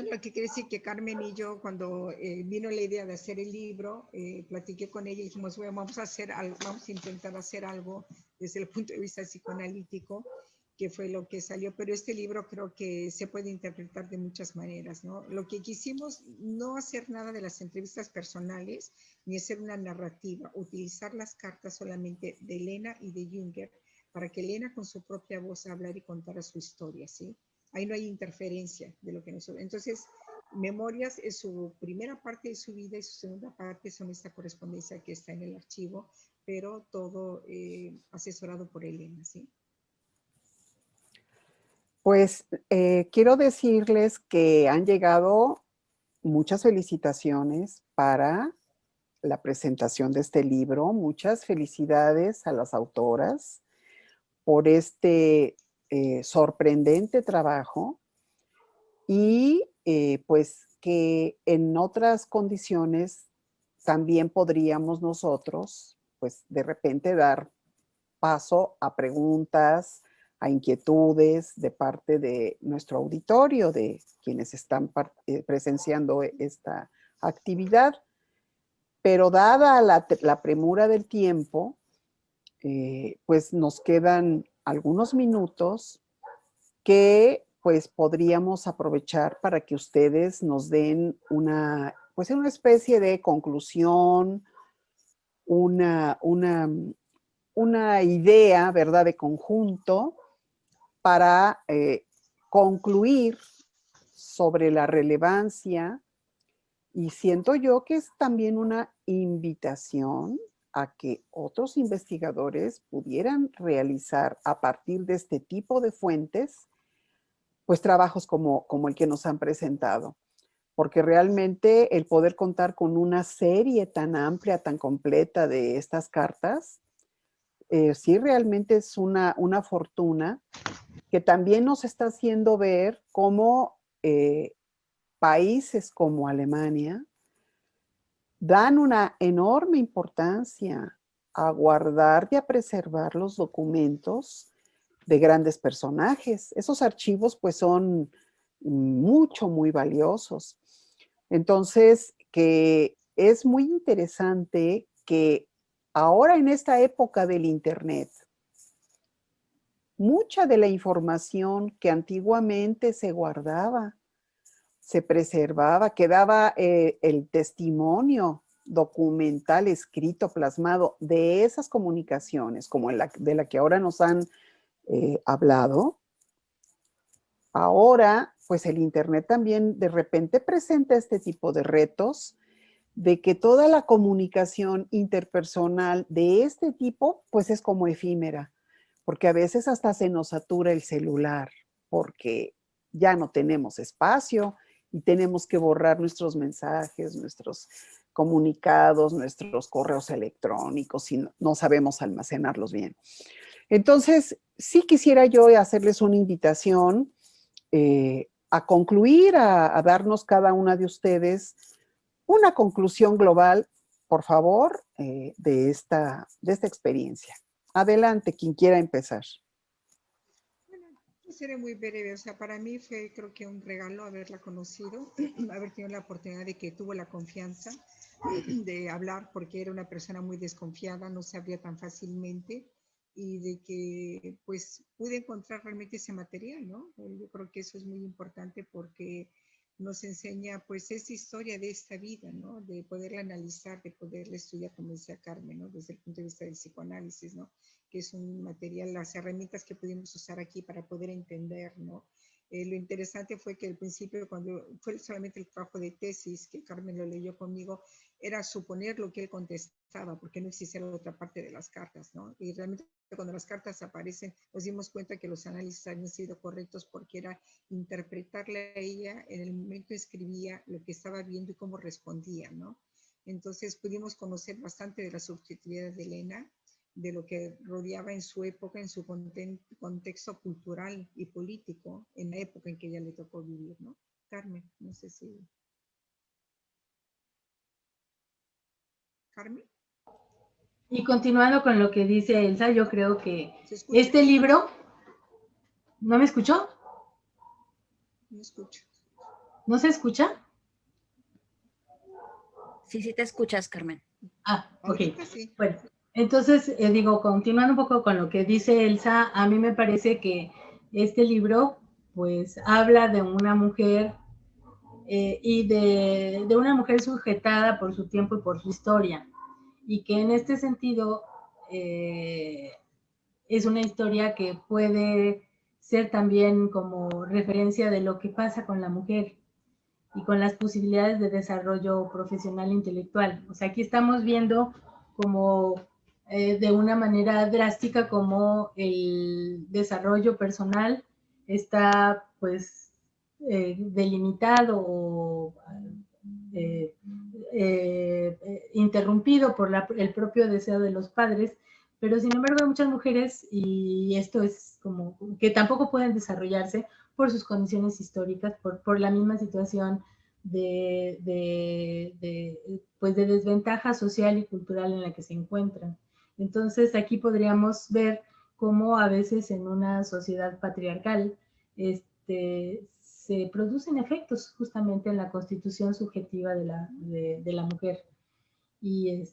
Speaker 2: lo que quiere decir que Carmen y yo, cuando vino la idea de hacer el libro, platiqué con ella y dijimos, bueno, vamos a intentar hacer algo desde el punto de vista psicoanalítico, que fue lo que salió, pero este libro creo que se puede interpretar de muchas maneras, ¿no? Lo que quisimos, no hacer nada de las entrevistas personales, ni hacer una narrativa, utilizar las cartas solamente de Elena y de Junger, para que Elena con su propia voz hablara y contara su historia, ¿sí? Ahí no hay interferencia de lo que nosotros. Entonces, Memorias es su primera parte de su vida y su segunda parte son esta correspondencia que está en el archivo, pero todo asesorado por Elena, ¿sí?
Speaker 1: Pues quiero decirles que han llegado muchas felicitaciones para la presentación de este libro. Muchas felicidades a las autoras por este sorprendente trabajo y pues que en otras condiciones también podríamos nosotros pues de repente dar paso a preguntas, a inquietudes de parte de nuestro auditorio, de quienes están presenciando esta actividad. Pero dada la premura del tiempo, pues nos quedan algunos minutos que pues podríamos aprovechar para que ustedes nos den pues una especie de conclusión, una idea, ¿verdad?, de conjunto para concluir sobre la relevancia, y siento yo que es también una invitación a que otros investigadores pudieran realizar a partir de este tipo de fuentes, pues trabajos como el que nos han presentado. Porque realmente el poder contar con una serie tan amplia, tan completa de estas cartas, sí realmente es una fortuna que también nos está haciendo ver cómo países como Alemania dan una enorme importancia a guardar y a preservar los documentos de grandes personajes. Esos archivos pues son muy valiosos. Entonces, que es muy interesante que ahora en esta época del Internet, mucha de la información que antiguamente se guardaba, se preservaba, quedaba el testimonio documental, escrito, plasmado de esas comunicaciones, como de la que ahora nos han hablado, ahora pues el Internet también de repente presenta este tipo de retos, de que toda la comunicación interpersonal de este tipo pues es como efímera, porque a veces hasta se nos satura el celular, porque ya no tenemos espacio y tenemos que borrar nuestros mensajes, nuestros comunicados, nuestros correos electrónicos y no sabemos almacenarlos bien. Entonces, sí quisiera yo hacerles una invitación a concluir, a darnos cada una de ustedes una conclusión global, por favor, de esta experiencia. Adelante, quien quiera empezar.
Speaker 2: Bueno, yo seré muy breve. O sea, para mí fue, creo que un regalo haberla conocido, haber tenido la oportunidad de que tuvo la confianza de hablar, porque era una persona muy desconfiada, no se abría tan fácilmente, y de que pues pude encontrar realmente ese material, ¿no? Yo creo que eso es muy importante porque nos enseña pues esta historia de esta vida, ¿no? De poderla analizar, de poderla estudiar, como decía Carmen, ¿no? Desde el punto de vista del psicoanálisis, ¿no? Que es un material, las herramientas que pudimos usar aquí para poder entender, ¿no? Lo interesante fue que al principio, cuando fue solamente el trabajo de tesis, que Carmen lo leyó conmigo, era suponer lo que él contestaba, porque no existía la otra parte de las cartas, ¿no? Y realmente cuando las cartas aparecen, nos dimos cuenta que los análisis habían sido correctos porque era interpretarle a ella en el momento que escribía lo que estaba viendo y cómo respondía, ¿no? Entonces pudimos conocer bastante de la subjetividad de Elena, de lo que rodeaba en su época, en su contexto cultural y político, en la época en que ella le tocó vivir, ¿no? Carmen, no sé si... Carmen.
Speaker 3: Y continuando con lo que dice Elsa, yo creo que
Speaker 2: ¿Se escucha?
Speaker 3: este libro, ¿no me escuchó?
Speaker 2: No escucho.
Speaker 3: ¿No se escucha?
Speaker 4: Sí, sí te escuchas, Carmen.
Speaker 3: Ah, ok.
Speaker 2: Ahorita sí.
Speaker 3: Bueno, entonces, digo, continuando un poco con lo que dice Elsa, a mí me parece que este libro, pues, habla de una mujer y de una mujer sujetada por su tiempo y por su historia, y que en este sentido es una historia que puede ser también como referencia de lo que pasa con la mujer y con las posibilidades de desarrollo profesional e intelectual. O sea, aquí estamos viendo como de una manera drástica como el desarrollo personal está pues delimitado o interrumpido por el propio deseo de los padres, pero sin embargo hay muchas mujeres, y esto es como que tampoco pueden desarrollarse por sus condiciones históricas, por la misma situación pues de desventaja social y cultural en la que se encuentran. Entonces aquí podríamos ver cómo a veces en una sociedad patriarcal se producen efectos justamente en la constitución subjetiva de la mujer. Y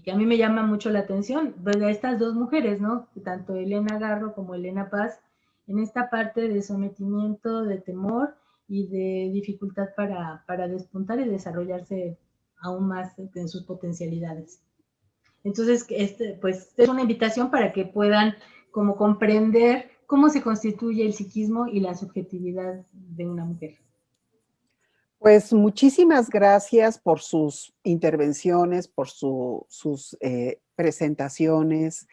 Speaker 3: que a mí me llama mucho la atención, de estas dos mujeres, ¿no? Tanto Elena Garro como Elena Paz, en esta parte de sometimiento, de temor y de dificultad para despuntar y desarrollarse aún más en sus potencialidades. Entonces, pues es una invitación para que puedan como comprender cómo se constituye el psiquismo y la subjetividad de una mujer.
Speaker 1: Pues muchísimas gracias por sus intervenciones, por sus presentaciones,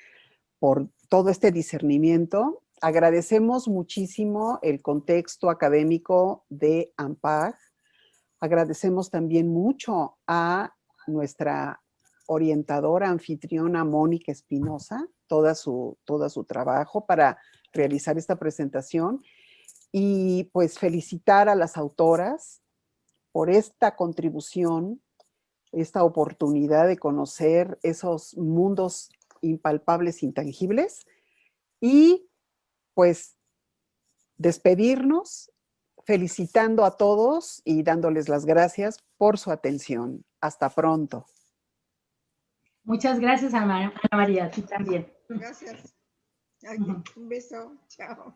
Speaker 1: por todo este discernimiento. Agradecemos muchísimo el contexto académico de AMPAG. Agradecemos también mucho a nuestra orientadora, anfitriona Mónica Espinosa, todo su trabajo para realizar esta presentación. Y pues felicitar a las autoras por esta contribución, esta oportunidad de conocer esos mundos impalpables, intangibles, y pues despedirnos felicitando a todos y dándoles las gracias por su atención. Hasta pronto.
Speaker 3: Muchas gracias, Ana María, a ti también.
Speaker 2: Gracias. Un beso. Chao.